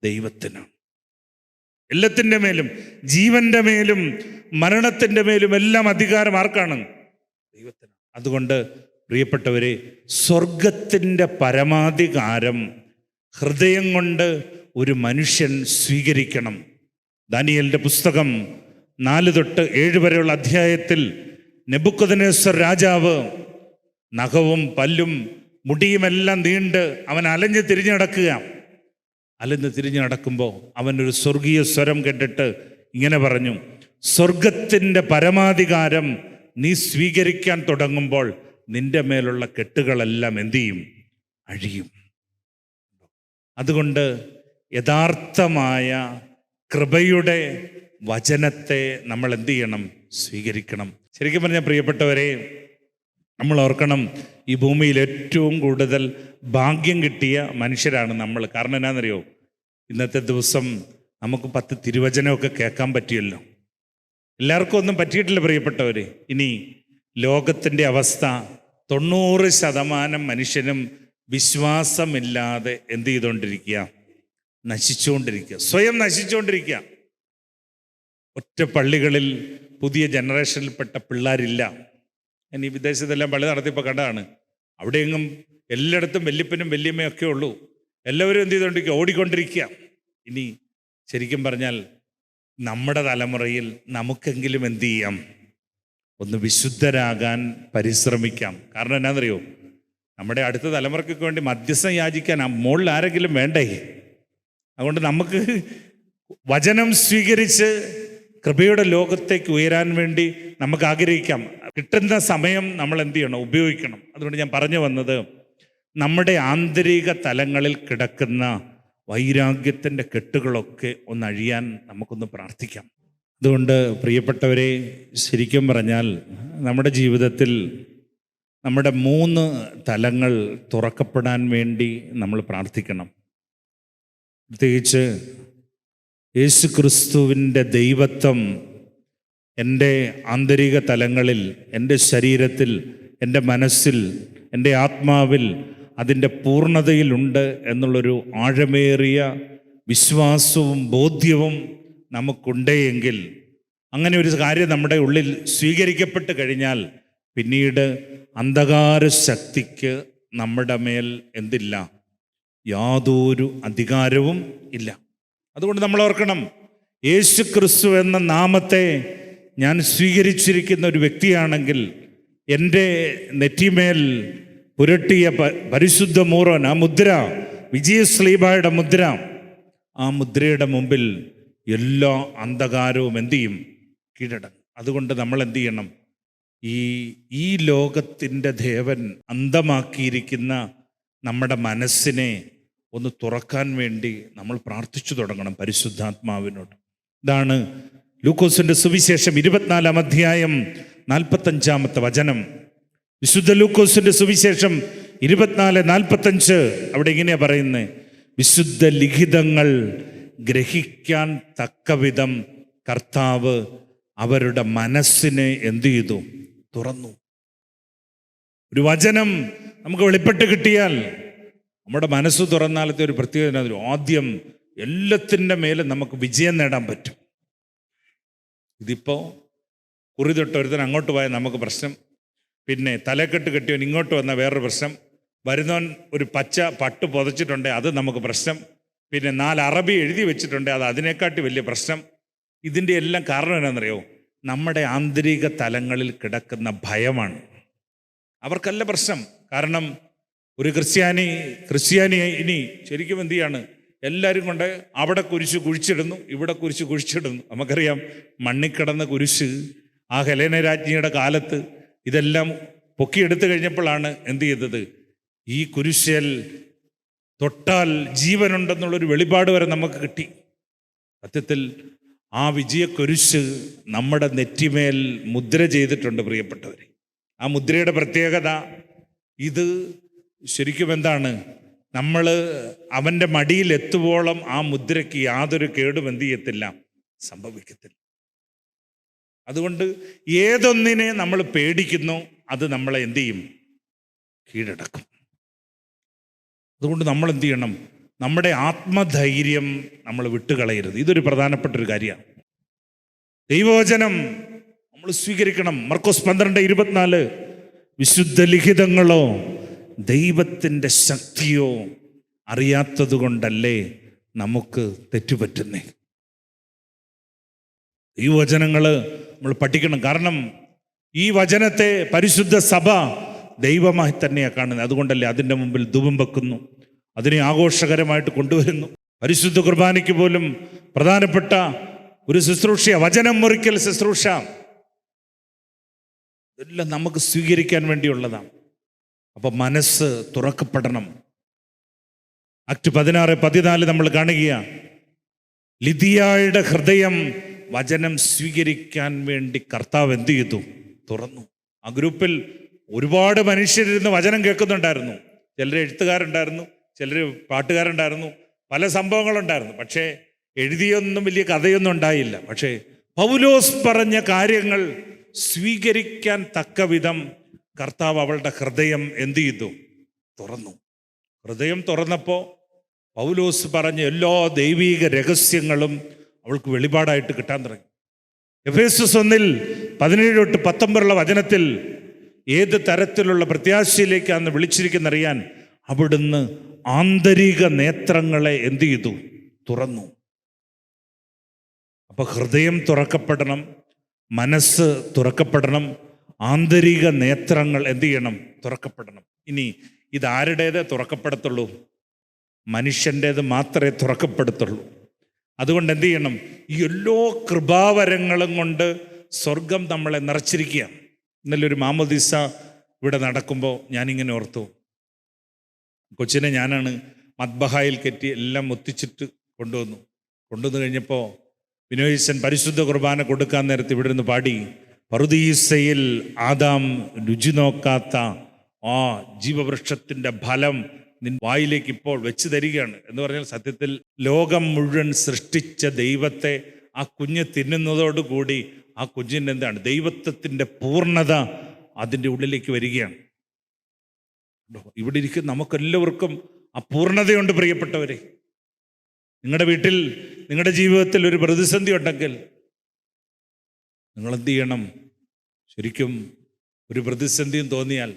A: ദൈവത്തിനാണ്. എല്ലാത്തിൻ്റെ മേലും, ജീവന്റെ മേലും മരണത്തിൻ്റെ മേലും എല്ലാം അധികാരം ആർക്കാണ്? ദൈവത്തിനാണ്. അതുകൊണ്ട് പ്രിയപ്പെട്ടവരെ, സ്വർഗത്തിൻ്റെ പരമാധികാരം ഹൃദയം കൊണ്ട് ഒരു മനുഷ്യൻ സ്വീകരിക്കണം. ദാനിയേലിൻ്റെ പുസ്തകം 4 തൊട്ട് 7 വരെയുള്ള അധ്യായത്തിൽ നെബൂഖദ്നേസർ രാജാവ് നഖവും പല്ലും മുടിയുമെല്ലാം നീണ്ട് അവൻ അലഞ്ഞ് തിരിഞ്ഞു നടക്കുമ്പോൾ അവനൊരു സ്വർഗീയ സ്വരം കേട്ടിട്ട് ഇങ്ങനെ പറഞ്ഞു, സ്വർഗത്തിൻ്റെ പരമാധികാരം നീ സ്വീകരിക്കാൻ തുടങ്ങുമ്പോൾ നിന്റെ മേലുള്ള കെട്ടുകളെല്ലാം എന്തു ചെയ്യും? അഴിയും. അതുകൊണ്ട് യഥാർത്ഥമായ കൃപയുടെ വചനത്തെ നമ്മൾ എന്തു ചെയ്യണം? സ്വീകരിക്കണം. ശരിക്കും പറഞ്ഞാൽ പ്രിയപ്പെട്ടവരെ, നമ്മൾ ഓർക്കണം, ഈ ഭൂമിയിൽ ഏറ്റവും കൂടുതൽ ഭാഗ്യം കിട്ടിയ മനുഷ്യരാണ് നമ്മൾ. കാരണം എന്നാണെന്നറിയോ? ഇന്നത്തെ ദിവസം നമുക്ക് 10 തിരുവചനമൊക്കെ കേൾക്കാൻ പറ്റിയല്ലോ. എല്ലാവർക്കും ഒന്നും പറ്റിയിട്ടില്ല പ്രിയപ്പെട്ടവരെ. ഇനി ലോകത്തിൻ്റെ അവസ്ഥ 90% മനുഷ്യനും വിശ്വാസമില്ലാതെ എന്ത് ചെയ്തുകൊണ്ടിരിക്കുക? നശിച്ചുകൊണ്ടിരിക്കുക, സ്വയം നശിച്ചുകൊണ്ടിരിക്കുക. ഒറ്റ പള്ളികളിൽ പുതിയ ജനറേഷനിൽപ്പെട്ട പിള്ളേരില്ല. ഞാൻ ഈ വിദേശത്തെല്ലാം പള്ളി നടത്തിയപ്പോൾ കണ്ടതാണ്. അവിടെയെങ്ങും എല്ലായിടത്തും വല്യപ്പനും വല്യമ്മയും ഒക്കെ ഉള്ളൂ. എല്ലാവരും എന്ത് ചെയ്തുകൊണ്ടിരിക്കുക? ഓടിക്കൊണ്ടിരിക്കുക. ഇനി ശരിക്കും പറഞ്ഞാൽ നമ്മുടെ തലമുറയിൽ നമുക്കെങ്കിലും എന്ത് ചെയ്യാം? ഒന്ന് വിശുദ്ധരാകാൻ പരിശ്രമിക്കാം. കാരണം എന്നാണെന്നറിയോ? നമ്മുടെ അടുത്ത തലമുറയ്ക്ക് വേണ്ടി മധ്യസ്ഥം യാചിക്കാൻ മുകളിൽ ആരെങ്കിലും വേണ്ടേ? അതുകൊണ്ട് നമുക്ക് വചനം സ്വീകരിച്ച് കൃപയുടെ ലോകത്തേക്ക് ഉയരാൻ വേണ്ടി നമുക്ക് ആഗ്രഹിക്കാം. കിട്ടുന്ന സമയം നമ്മൾ എന്ത് ചെയ്യണം? ഉപയോഗിക്കണം. അതുകൊണ്ട് ഞാൻ പറഞ്ഞു വന്നത്, നമ്മുടെ ആന്തരിക തലങ്ങളിൽ കിടക്കുന്ന വൈരാഗ്യത്തിൻ്റെ കെട്ടുകളൊക്കെ ഒന്ന് അഴിയാൻ നമുക്കൊന്ന് പ്രാർത്ഥിക്കാം. അതുകൊണ്ട് പ്രിയപ്പെട്ടവരെ, ശരിക്കും പറഞ്ഞാൽ നമ്മുടെ ജീവിതത്തിൽ നമ്മുടെ 3 തലങ്ങൾ തുറക്കപ്പെടാൻ വേണ്ടി നമ്മൾ പ്രാർത്ഥിക്കണം. പ്രത്യേകിച്ച് യേശുക്രിസ്തുവിൻ്റെ ദൈവത്വം എൻ്റെ ആന്തരിക തലങ്ങളിൽ, എൻ്റെ ശരീരത്തിൽ, എൻ്റെ മനസ്സിൽ, എൻ്റെ ആത്മാവിൽ അതിൻ്റെ പൂർണ്ണതയിലുണ്ട് എന്നുള്ളൊരു ആഴമേറിയ വിശ്വാസവും ബോധ്യവും നമുക്കുണ്ടെങ്കിൽ, അങ്ങനെ ഒരു കാര്യം നമ്മുടെ ഉള്ളിൽ സ്വീകരിക്കപ്പെട്ട് കഴിഞ്ഞാൽ പിന്നീട് അന്ധകാര ശക്തിക്ക് നമ്മുടെ മേൽ എന്തില്ല? യാതൊരു അധികാരവും ഇല്ല. അതുകൊണ്ട് നമ്മൾ ഓർക്കണം, യേശു ക്രിസ്തു എന്ന നാമത്തെ ഞാൻ സ്വീകരിച്ചിരിക്കുന്ന ഒരു വ്യക്തിയാണെങ്കിൽ എൻ്റെ നെറ്റിമേൽ പുരട്ടിയ പരിശുദ്ധ മൂറോൻ, ആ മുദ്ര, വിജയശ്ലീബായുടെ മുദ്ര, ആ മുദ്രയുടെ മുമ്പിൽ എല്ലാ അന്ധകാരവും എന്തു ചെയ്യും? കീഴടങ്ങും. അതുകൊണ്ട് നമ്മൾ എന്തു ചെയ്യണം? ഈ ലോകത്തിൻ്റെ ദേവൻ അന്ധമാക്കിയിരിക്കുന്ന നമ്മുടെ മനസ്സിനെ ഒന്ന് തുറക്കാൻ വേണ്ടി നമ്മൾ പ്രാർത്ഥിച്ചു തുടങ്ങണം പരിശുദ്ധാത്മാവിനോട്. ഇതാണ് ലൂക്കോസിൻ്റെ സുവിശേഷം 24-ാം അധ്യായം 45-ാമത്തെ വചനം. വിശുദ്ധ ലൂക്കോസിൻ്റെ സുവിശേഷം 24:45 അവിടെ ഇങ്ങനെയാ പറയുന്നത്: വിശുദ്ധ ലിഖിതങ്ങൾ ഗ്രഹിക്കാൻ തക്കവിധം കർത്താവ് അവരുടെ മനസ്സിനെ എന്തു ചെയ്തു? തുറന്നു. ഒരു വചനം നമുക്ക് വെളിപ്പെട്ട് കിട്ടിയാൽ, നമ്മുടെ മനസ്സ് തുറന്നാലത്തെ ഒരു പ്രത്യേകത, ആദ്യം എല്ലാത്തിൻ്റെ മേലെ നമുക്ക് വിജയം നേടാൻ പറ്റും. ഇതിപ്പോൾ കുറി തൊട്ട് ഒരുത്തൻ അങ്ങോട്ട് പോയാൽ നമുക്ക് പ്രശ്നം, പിന്നെ തലക്കെട്ട് കെട്ടിയവൻ ഇങ്ങോട്ട് വന്ന വേറൊരു പ്രശ്നം, വരുന്നവൻ ഒരു പച്ച പട്ട് പുതച്ചിട്ടുണ്ട് അത് നമുക്ക് പ്രശ്നം, പിന്നെ 4 അറബി എഴുതി വെച്ചിട്ടുണ്ട് അത് അതിനെക്കാട്ടി വലിയ പ്രശ്നം. ഇതിൻ്റെ എല്ലാം കാരണം എന്നാണെന്നറിയോ? നമ്മുടെ ആന്തരിക തലങ്ങളിൽ കിടക്കുന്ന ഭയമാണ്. അവർക്കല്ല പ്രശ്നം. കാരണം ഒരു ക്രിസ്ത്യാനി ഇനി ശരിക്കും എന്തു ചെയ്യാണ്? എല്ലാവരും കൊണ്ട് അവിടെ കുരിശ് കുഴിച്ചിടുന്നു, ഇവിടെ കുരിശ് കുഴിച്ചിടുന്നു. നമുക്കറിയാം, മണ്ണിക്കിടന്ന കുരിശ് ആ ഹെലേന രാജ്ഞിയുടെ കാലത്ത് ഇതെല്ലാം പൊക്കിയെടുത്തു കഴിഞ്ഞപ്പോഴാണ് എന്തു ചെയ്തത്? ഈ കുരിശിൽ തൊട്ടാൽ ജീവനുണ്ടെന്നുള്ളൊരു വെളിപാട് വരെ നമുക്ക് കിട്ടി. സത്യത്തിൽ ആ വിജയക്കുരിശ് നമ്മുടെ നെറ്റിമേൽ മുദ്ര ചെയ്തിട്ടുണ്ട് പ്രിയപ്പെട്ടവരെ. ആ മുദ്രയുടെ പ്രത്യേകത ഇത് ശരിക്കും എന്താണ്? നമ്മൾ അവൻ്റെ മടിയിൽ എത്തുവോളം ആ മുദ്രയ്ക്ക് യാതൊരു കേടും എന്ത് ചെയ്യത്തില്ല, സംഭവിക്കത്തില്ല. അതുകൊണ്ട് ഏതൊന്നിനെ നമ്മൾ പേടിക്കുന്നു അത് നമ്മളെ എന്തു ചെയ്യും? കീഴടക്കും. അതുകൊണ്ട് നമ്മൾ എന്തു ചെയ്യണം? നമ്മുടെ ആത്മധൈര്യം നമ്മൾ വിട്ടുകളയരുത്. ഇതൊരു പ്രധാനപ്പെട്ട ഒരു കാര്യമാണ്. ദൈവവചനം നമ്മൾ സ്വീകരിക്കണം. മർക്കോസ് 12:24 വിശുദ്ധ ലിഖിതങ്ങളോ ദൈവത്തിൻ്റെ ശക്തിയോ അറിയാത്തത് കൊണ്ടല്ലേ നമുക്ക് തെറ്റുപറ്റുന്നേ. ഈ വചനങ്ങൾ നമ്മൾ പഠിക്കണം. കാരണം ഈ വചനത്തെ പരിശുദ്ധ സഭ ദൈവമായി തന്നെയാണ് കാണുന്നത്. അതുകൊണ്ടല്ലേ അതിൻ്റെ മുമ്പിൽ ധൂപം വെക്കുന്നു, അതിനെ ആഘോഷകരമായിട്ട് കൊണ്ടുവരുന്നു. പരിശുദ്ധ കുർബാനയ്ക്ക് പോലും പ്രധാനപ്പെട്ട ഒരു ശുശ്രൂഷ വചനം മുറിക്കൽ ശുശ്രൂഷ. ഇതെല്ലാം നമുക്ക് സ്വീകരിക്കാൻ വേണ്ടിയുള്ളതാണ്. അപ്പം മനസ്സ് തുറക്കപ്പെടണം. ആക്ട് 16:14 നമ്മൾ കാണുകയാണ്. ലിദിയായുടെ ഹൃദയം വചനം സ്വീകരിക്കാൻ വേണ്ടി കർത്താവ് എന്ത് ചെയ്തു? തുറന്നു. ആ ഗ്രൂപ്പിൽ ഒരുപാട് മനുഷ്യരിരുന്ന് വചനം കേൾക്കുന്നുണ്ടായിരുന്നു. ചിലർ എഴുത്തുകാരുണ്ടായിരുന്നു, ചിലർ പാട്ടുകാരുണ്ടായിരുന്നു, പല സംഭവങ്ങളുണ്ടായിരുന്നു. പക്ഷേ എഴുതിയൊന്നും വലിയ കഥയൊന്നും ഉണ്ടായില്ല. പക്ഷേ പൗലോസ് പറഞ്ഞ കാര്യങ്ങൾ സ്വീകരിക്കാൻ തക്ക വിധം കർത്താവ് അവളുടെ ഹൃദയം എന്ത് ചെയ്തു? തുറന്നു. ഹൃദയം തുറന്നപ്പോൾ പൗലോസ് പറഞ്ഞ എല്ലാ ദൈവീക രഹസ്യങ്ങളും അവൾക്ക് വെളിപാടായിട്ട് കിട്ടാൻ തുടങ്ങി. എഫേസസ് 1:17-19 വചനത്തിൽ ഏത് തരത്തിലുള്ള പ്രത്യാശയിലേക്കാണ് വിളിച്ചിരിക്കുന്നറിയാൻ അവിടുന്ന് ആന്തരിക നേത്രങ്ങളെ എന്ത് ചെയ്തു? തുറന്നു. അപ്പൊ ഹൃദയം തുറക്കപ്പെടണം, മനസ്സ് തുറക്കപ്പെടണം, ആന്തരിക നേത്രങ്ങൾ എന്ത് ചെയ്യണം? തുറക്കപ്പെടണം. ഇനി ഇതാരുടേത് തുറക്കപ്പെടത്തുള്ളൂ? മനുഷ്യൻ്റേത് മാത്രമേ തുറക്കപ്പെടുത്തുള്ളൂ. അതുകൊണ്ട് എന്ത് ചെയ്യണം? ഈ എല്ലാ കൃപാവരങ്ങളും കൊണ്ട് സ്വർഗം നമ്മളെ നിറച്ചിരിക്കുക. ഇന്നലെ ഒരു മാമോദീസ ഇവിടെ നടക്കുമ്പോൾ ഞാനിങ്ങനെ ഓർത്തു, കൊച്ചിനെ ഞാനാണ് മദ്ബഹായിൽ കെറ്റി എല്ലാം ഒത്തിച്ചിട്ട് കൊണ്ടുവന്നു കഴിഞ്ഞപ്പോൾ വിനോദീശൻ പരിശുദ്ധ കുർബാന കൊടുക്കാൻ നേരത്ത് ഇവിടെ നിന്ന് പാടി, പറുദീസയിൽ ആദാം രുചി നോക്കാത്ത ആ ജീവവൃക്ഷത്തിൻ്റെ ഫലം നിൻ വായിലേക്ക് ഇപ്പോൾ വെച്ച് തരികയാണ് എന്ന് പറഞ്ഞാൽ സത്യത്തിൽ ലോകം മുഴുവൻ സൃഷ്ടിച്ച ദൈവത്തെ ആ കുഞ്ഞ് തിന്നുന്നതോടുകൂടി ആ കുഞ്ഞിൻ്റെ എന്താണ് ദൈവത്വത്തിൻ്റെ പൂർണ്ണത അതിൻ്റെ ഉള്ളിലേക്ക് വരികയാണ്. ഇവിടെ ഇരിക്കുന്ന നമുക്കെല്ലാവർക്കും ആ പൂർണ്ണതയുണ്ട് പ്രിയപ്പെട്ടവരെ. നിങ്ങളുടെ വീട്ടിൽ നിങ്ങളുടെ ജീവിതത്തിൽ ഒരു പ്രതിസന്ധി ഉണ്ടെങ്കിൽ നിങ്ങളെന്ത് ചെയ്യണം? ശരിക്കും ഒരു പ്രതിസന്ധിയും തോന്നിയാൽ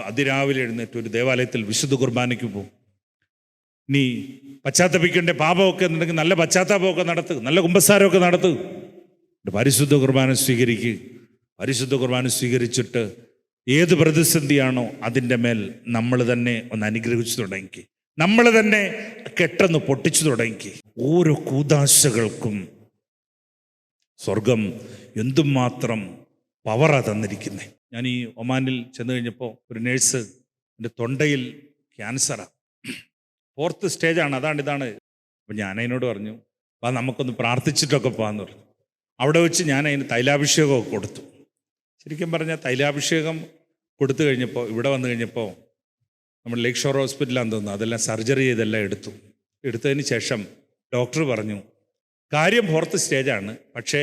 A: അതിരാവിലെ എഴുന്നേറ്റ് ഒരു ദേവാലയത്തിൽ വിശുദ്ധ കുർബാനയ്ക്ക് പോകും. നീ പശ്ചാത്തപിക്കേണ്ട പാപമൊക്കെ എന്നുണ്ടെങ്കിൽ നല്ല പശ്ചാത്താപമൊക്കെ നടത്തുക, നല്ല കുമ്പസാരമൊക്കെ നടത്തുക. പരിശുദ്ധ കുർബാന സ്വീകരിക്കുക. പരിശുദ്ധ കുർബാന സ്വീകരിച്ചിട്ട് ഏത് പ്രതിസന്ധിയാണോ അതിൻ്റെ മേൽ നമ്മൾ തന്നെ ഒന്ന് അനുഗ്രഹിച്ചു തുടങ്ങി, നമ്മൾ തന്നെ കെട്ടെന്ന് പൊട്ടിച്ചു തുടങ്ങി. ഓരോ കൂദാശകൾക്കും സ്വർഗം എന്തുമാത്രം പവറാ തന്നിരിക്കുന്നത്. ഞാൻ ഈ ഒമാനിൽ ചെന്ന് കഴിഞ്ഞപ്പോൾ ഒരു നേഴ്സ് എൻ്റെ തൊണ്ടയിൽ ക്യാൻസറാണ്, 4th സ്റ്റേജാണ്, ഇതാണ്. അപ്പം ഞാൻ അതിനോട് പറഞ്ഞു, അപ്പം നമുക്കൊന്ന് പ്രാർത്ഥിച്ചിട്ടൊക്കെ പോകാമെന്ന് പറഞ്ഞു. അവിടെ വെച്ച് ഞാൻ അതിന് തൈലാഭിഷേകമൊക്കെ കൊടുത്തു. ശരിക്കും പറഞ്ഞാൽ തൈലാഭിഷേകം കൊടുത്തു കഴിഞ്ഞപ്പോൾ ഇവിടെ വന്നു കഴിഞ്ഞപ്പോൾ നമ്മൾ ലേക്ക് ഷോർ ഹോസ്പിറ്റലാന്ന് തോന്നുന്നു, അതെല്ലാം സർജറി ചെയ്തെല്ലാം എടുത്തതിന് ശേഷം ഡോക്ടർ പറഞ്ഞു കാര്യം 4th സ്റ്റേജാണ്, പക്ഷേ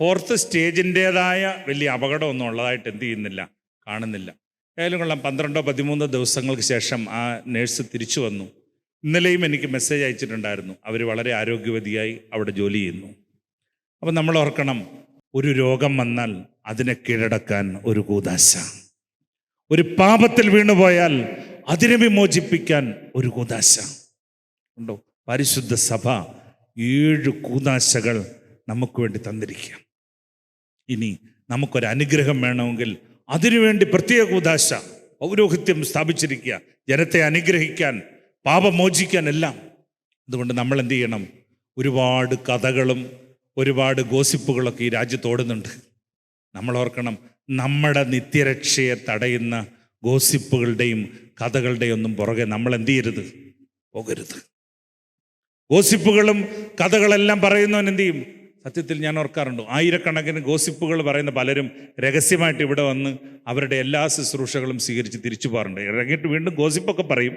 A: 4th സ്റ്റേജിൻ്റേതായ വലിയ അപകടമൊന്നും ഉള്ളതായിട്ട് എന്ത് ചെയ്യുന്നില്ല, കാണുന്നില്ല. ഏതായാലും കൊള്ളാം, 12-13 ദിവസങ്ങൾക്ക് ശേഷം ആ നേഴ്സ് തിരിച്ചു വന്നു. ഇന്നലെയും എനിക്ക് മെസ്സേജ് അയച്ചിട്ടുണ്ടായിരുന്നു, അവർ വളരെ ആരോഗ്യവതിയായി അവിടെ ജോലി ചെയ്യുന്നു. അപ്പം നമ്മൾ ഓർക്കണം, ഒരു രോഗം വന്നാൽ അതിനെ കീഴടക്കാൻ ഒരു കൂദാശ, ഒരു പാപത്തിൽ വീണുപോയാൽ അതിനെ വിമോചിപ്പിക്കാൻ ഒരു കൂദാശ ഉണ്ടോ? പരിശുദ്ധ സഭ 7 കൂദാശകൾ നമുക്ക് വേണ്ടി തന്നിരിക്കുക. ഇനി നമുക്കൊരനുഗ്രഹം വേണമെങ്കിൽ അതിനുവേണ്ടി പ്രത്യേക കൂദാശ, പൗരോഹിത്യം സ്ഥാപിച്ചിരിക്കുക, ജനത്തെ അനുഗ്രഹിക്കാൻ, പാപമോചിക്കാൻ എല്ലാം. അതുകൊണ്ട് നമ്മൾ എന്ത് ചെയ്യണം? ഒരുപാട് കഥകളും ഒരുപാട് ഗോസിപ്പുകളൊക്കെ ഈ രാജ്യത്തോടുന്നുണ്ട്. നമ്മൾ ഓർക്കണം, നമ്മുടെ നിത്യരക്ഷയെ തടയുന്ന ഗോസിപ്പുകളുടെയും കഥകളുടെയും ഒന്നും പുറകെ നമ്മൾ എന്ത് ചെയ്യരുത്, പോകരുത്. ഗോസിപ്പുകളും കഥകളെല്ലാം പറയുന്നവൻ എന്ത് ചെയ്യും? സത്യത്തിൽ ഞാൻ ഓർക്കാറുണ്ട്, ആയിരക്കണക്കിന് ഗോസിപ്പുകൾ പറയുന്ന പലരും രഹസ്യമായിട്ട് ഇവിടെ വന്ന് അവരുടെ എല്ലാ ശുശ്രൂഷകളും സ്വീകരിച്ച് തിരിച്ചു പോകാറുണ്ട്. ഇറങ്ങിയിട്ട് വീണ്ടും ഗോസിപ്പൊക്കെ പറയും,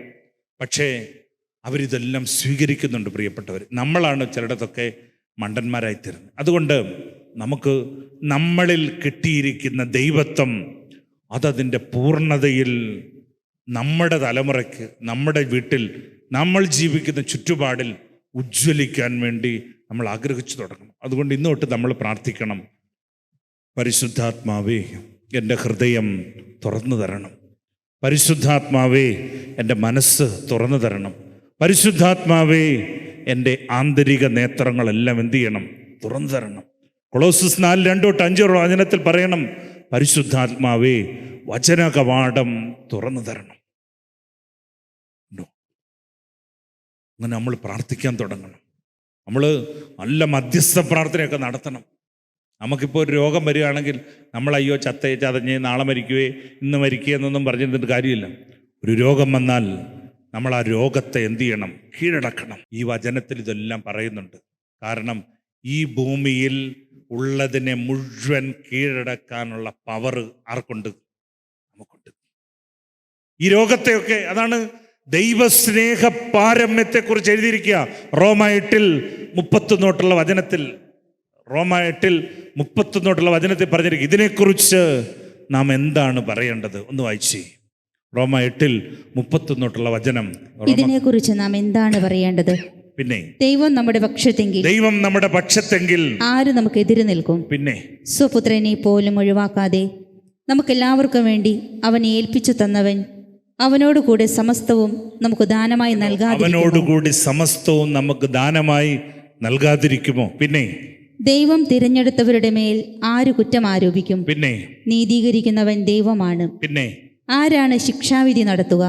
A: പക്ഷേ അവരിതെല്ലാം സ്വീകരിക്കുന്നുണ്ട്. പ്രിയപ്പെട്ടവർ, നമ്മളാണ് ചിലയിടത്തൊക്കെ മണ്ടന്മാരായിത്തീരുന്നത്. അതുകൊണ്ട് നമുക്ക് നമ്മളിൽ കിട്ടിയിരിക്കുന്ന ദൈവത്വം അതതിൻ്റെ പൂർണ്ണതയിൽ നമ്മുടെ തലമുറയ്ക്ക്, നമ്മുടെ വീട്ടിൽ, നമ്മൾ ജീവിക്കുന്ന ചുറ്റുപാടിൽ ഉജ്ജ്വലിക്കാൻ വേണ്ടി നമ്മൾ ആഗ്രഹിച്ചു തുടങ്ങണം. അതുകൊണ്ട് ഇന്ന് തൊട്ട് നമ്മൾ പ്രാർത്ഥിക്കണം, പരിശുദ്ധാത്മാവേ എൻ്റെ ഹൃദയം തുറന്നു തരണം, പരിശുദ്ധാത്മാവേ എൻ്റെ മനസ്സ് തുറന്നു തരണം, പരിശുദ്ധാത്മാവേ എൻ്റെ ആന്തരിക നേത്രങ്ങളെല്ലാം എന്ത് ചെയ്യണം? തുറന്നു തരണം. കൊളോസ്യസ് 4:2-5 വചനത്തിൽ പറയണം, പരിശുദ്ധാത്മാവേ വചന കവാടം തുറന്നു തരണം. അങ്ങനെ നമ്മൾ പ്രാർത്ഥിക്കാൻ തുടങ്ങണം. നമ്മൾ നല്ല മധ്യസ്ഥ പ്രാർത്ഥനയൊക്കെ നടത്തണം. നമുക്കിപ്പോൾ ഒരു രോഗം വരികയാണെങ്കിൽ നമ്മൾ അയ്യോ ചതഞ്ഞ് നാളെ മരിക്കുകയെ ഇന്ന് മരിക്കുക എന്നൊന്നും പറഞ്ഞിരുന്നിട്ട് കാര്യമില്ല. ഒരു രോഗം വന്നാൽ നമ്മൾ ആ രോഗത്തെ എന്ത് ചെയ്യണം? കീഴടക്കണം. ഈ വചനത്തിൽ ഇതെല്ലാം പറയുന്നുണ്ട്. കാരണം ഈ ഭൂമിയിൽ ഉള്ളതിനെ മുഴുവൻ കീഴടക്കാനുള്ള പവർ ആർക്കുണ്ട്? നമുക്കുണ്ട്. ഈ രോഗത്തെയൊക്കെ, അതാണ് ദൈവസ്നേഹ പാരമ്യത്തെക്കുറിച്ച് എഴുതിയിരിക്കുക റോമ 8:31 വചനത്തിൽ. റോമ 8:31 വചനത്തിൽ പറഞ്ഞിരിക്കുക. ഇതിനെക്കുറിച്ച് നാം എന്താണ് പറയേണ്ടത്? ഒന്ന് വായിച്ചേ. റോമ 8:31 വചനം.
B: ഇതിനെക്കുറിച്ച് നാം എന്താണ് പറയേണ്ടത്?
A: പിന്നെ
B: ദൈവം നമ്മുടെ പക്ഷത്തെങ്കിൽ ആര് നമുക്ക് എതിര് നിൽക്കും? പിന്നെ സ്വപുത്രനെ പോലും ഒഴിവാക്കാതെ നമുക്കെല്ലാവർക്കും വേണ്ടി അവനെ ഏൽപ്പിച്ചു തന്നവൻ അവനോടുകൂടി സമസ്തവും നമുക്ക് ദാനമായി നൽകാതിരിക്കുമോ? പിന്നെ ദൈവം തിരഞ്ഞെടുത്തവരുടെ മേൽ ആര് കുറ്റം ആരോപിക്കും? പിന്നെ നീതീകരിക്കുന്നവൻ ദൈവമാണ്. പിന്നെ ആരാണ് ശിക്ഷാവിധി നടത്തുക?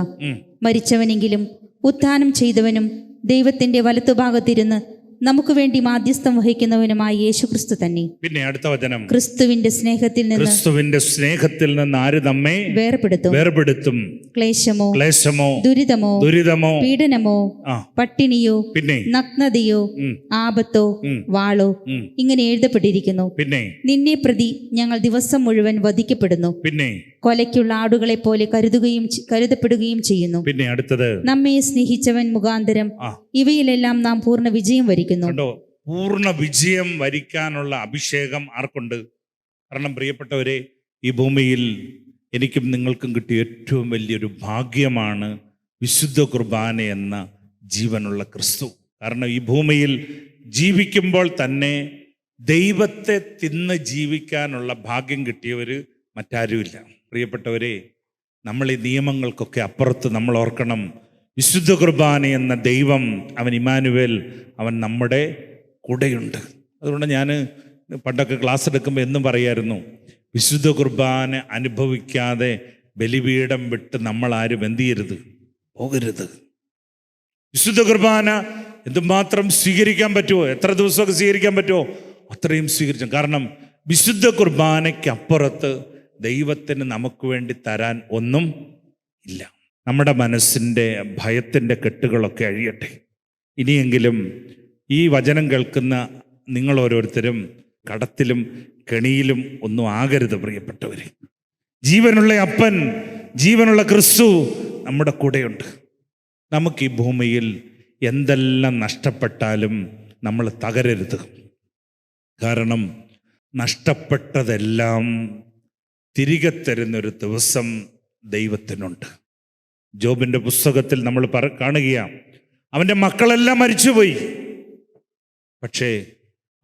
B: മരിച്ചവനെങ്കിലും ഉത്ഥാനം ചെയ്തവനും ദൈവത്തിന്റെ വലത്തുഭാഗത്തിരുന്ന് നമുക്ക് വേണ്ടി മാധ്യസ്ഥം വഹിക്കുന്നവനുമായ യേശുക്രിസ്തു തന്നെ.
A: പിന്നെ അടുത്ത വചനം,
B: ക്രിസ്തുവിന്റെ സ്നേഹത്തിൽ നിന്ന്
A: ആര് നമ്മെ വേർപെടുത്തും? ക്ലേശമോ ദുരിതമോ
B: പീഡനമോ പട്ടിണിയോ
A: പിന്നെ
B: നഗ്നതയോ ആപത്തോ വാളോ ഇങ്ങനെ എഴുതപ്പെട്ടിരിക്കുന്നു.
A: പിന്നെ
B: നിന്നെ പ്രതി ഞങ്ങൾ ദിവസം മുഴുവൻ വധിക്കപ്പെടുന്നു.
A: പിന്നെ
B: കൊലയ്ക്കുള്ള ആടുകളെ പോലെ കരുതപ്പെടുകയും ചെയ്യുന്നു.
A: പിന്നെ അടുത്തത്,
B: നമ്മെ സ്നേഹിച്ചവൻ മുഖാന്തരം ഇവയിലെല്ലാം നാം പൂർണ്ണ വിജയം വരിക്കുന്നു.
A: പൂർണ്ണ വിജയം വരിക്കാനുള്ള അഭിഷേകം ആർക്കുണ്ട്? കാരണം പ്രിയപ്പെട്ടവരെ, ഈ ഭൂമിയിൽ എനിക്കും നിങ്ങൾക്കും കിട്ടിയ ഏറ്റവും വലിയൊരു ഭാഗ്യമാണ് വിശുദ്ധ കുർബാന എന്ന ജീവനുള്ള ക്രിസ്തു. കാരണം ഈ ഭൂമിയിൽ ജീവിക്കുമ്പോൾ തന്നെ ദൈവത്തെ തിന്ന് ജീവിക്കാനുള്ള ഭാഗ്യം കിട്ടിയവർ മറ്റാരുമില്ല. പ്രിയപ്പെട്ടവരെ, നമ്മൾ ഈ നിയമങ്ങൾക്കൊക്കെ അപ്പുറത്ത് നമ്മൾ ഓർക്കണം, വിശുദ്ധ കുർബാന എന്ന ദൈവം, അവൻ ഇമ്മാനുവേൽ, അവൻ നമ്മുടെ കൂടെയുണ്ട്. അതുകൊണ്ട് ഞാൻ പണ്ടൊക്കെ ക്ലാസ് എടുക്കുമ്പോൾ എന്നും പറയായിരുന്നു, വിശുദ്ധ കുർബാന അനുഭവിക്കാതെ ബലിപീഠം വിട്ട് നമ്മളാരും എന്ത് ചെയ്യരുത്, പോകരുത്. വിശുദ്ധ കുർബാന എന്തുമാത്രം സ്വീകരിക്കാൻ പറ്റുമോ, എത്ര ദിവസമൊക്കെ സ്വീകരിക്കാൻ പറ്റുമോ അത്രയും സ്വീകരിച്ചു. കാരണം വിശുദ്ധ കുർബാനയ്ക്കപ്പുറത്ത് ദൈവത്തിന് നമുക്ക് വേണ്ടി തരാൻ ഒന്നും ഇല്ല. നമ്മുടെ മനസ്സിൻ്റെ ഭയത്തിൻ്റെ കെട്ടുകളൊക്കെ അഴിയട്ടെ. ഇനിയെങ്കിലും ഈ വചനം കേൾക്കുന്ന നിങ്ങൾ ഓരോരുത്തരും കടത്തിലും കെണിയിലും ഒന്നും ആകരുത്. പ്രിയപ്പെട്ടവരെ, ജീവനുള്ള അപ്പൻ, ജീവനുള്ള ക്രിസ്തു നമ്മുടെ കൂടെയുണ്ട്. നമുക്ക് ഈ ഭൂമിയിൽ എന്തെല്ലാം നഷ്ടപ്പെട്ടാലും നമ്മൾ തകരരുത്. കാരണം നഷ്ടപ്പെട്ടതെല്ലാം തിരികെ തരുന്നൊരു ദിവസം ദൈവത്തിനുണ്ട്. ജോബിൻ്റെ പുസ്തകത്തിൽ നമ്മൾ കാണുകയാണ്, അവൻ്റെ മക്കളെല്ലാം മരിച്ചുപോയി, പക്ഷേ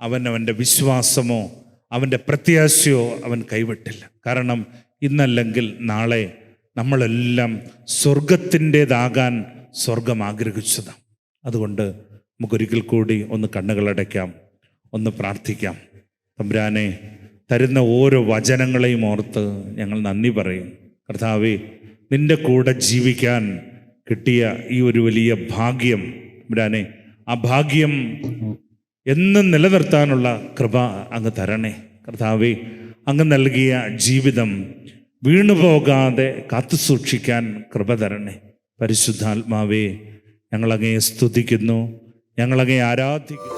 A: അവൻ്റെ വിശ്വാസമോ അവൻ്റെ പ്രത്യാശയോ അവൻ കൈവിട്ടില്ല. കാരണം ഇന്നല്ലെങ്കിൽ നാളെ നമ്മളെല്ലാം സ്വർഗത്തിൻ്റേതാകാൻ സ്വർഗം ആഗ്രഹിച്ചതാണ്. അതുകൊണ്ട് നമുക്കൊരിക്കൽ കൂടി ഒന്ന് കണ്ണുകളടയ്ക്കാം, ഒന്ന് പ്രാർത്ഥിക്കാം. തമ്പുരാനെ, തരുന്ന ഓരോ വചനങ്ങളെയും ഓർത്ത് ഞങ്ങൾ നന്ദി പറയും. കർത്താവേ, നിൻ്റെ കൂടെ ജീവിക്കാൻ കിട്ടിയ ഈ ഒരു വലിയ ഭാഗ്യം, തമ്പുരാനെ, ആ ഭാഗ്യം എന്നും നിലനിർത്താനുള്ള കൃപ അങ്ങ് തരണേ. കർത്താവേ, അങ്ങ് നൽകിയ ജീവിതം വീണുപോകാതെ കാത്തു സൂക്ഷിക്കാൻ കൃപ തരണേ. പരിശുദ്ധാത്മാവേ, ഞങ്ങളങ്ങയെ സ്തുതിക്കുന്നു, ഞങ്ങളങ്ങയെ ആരാധിക്കുന്നു.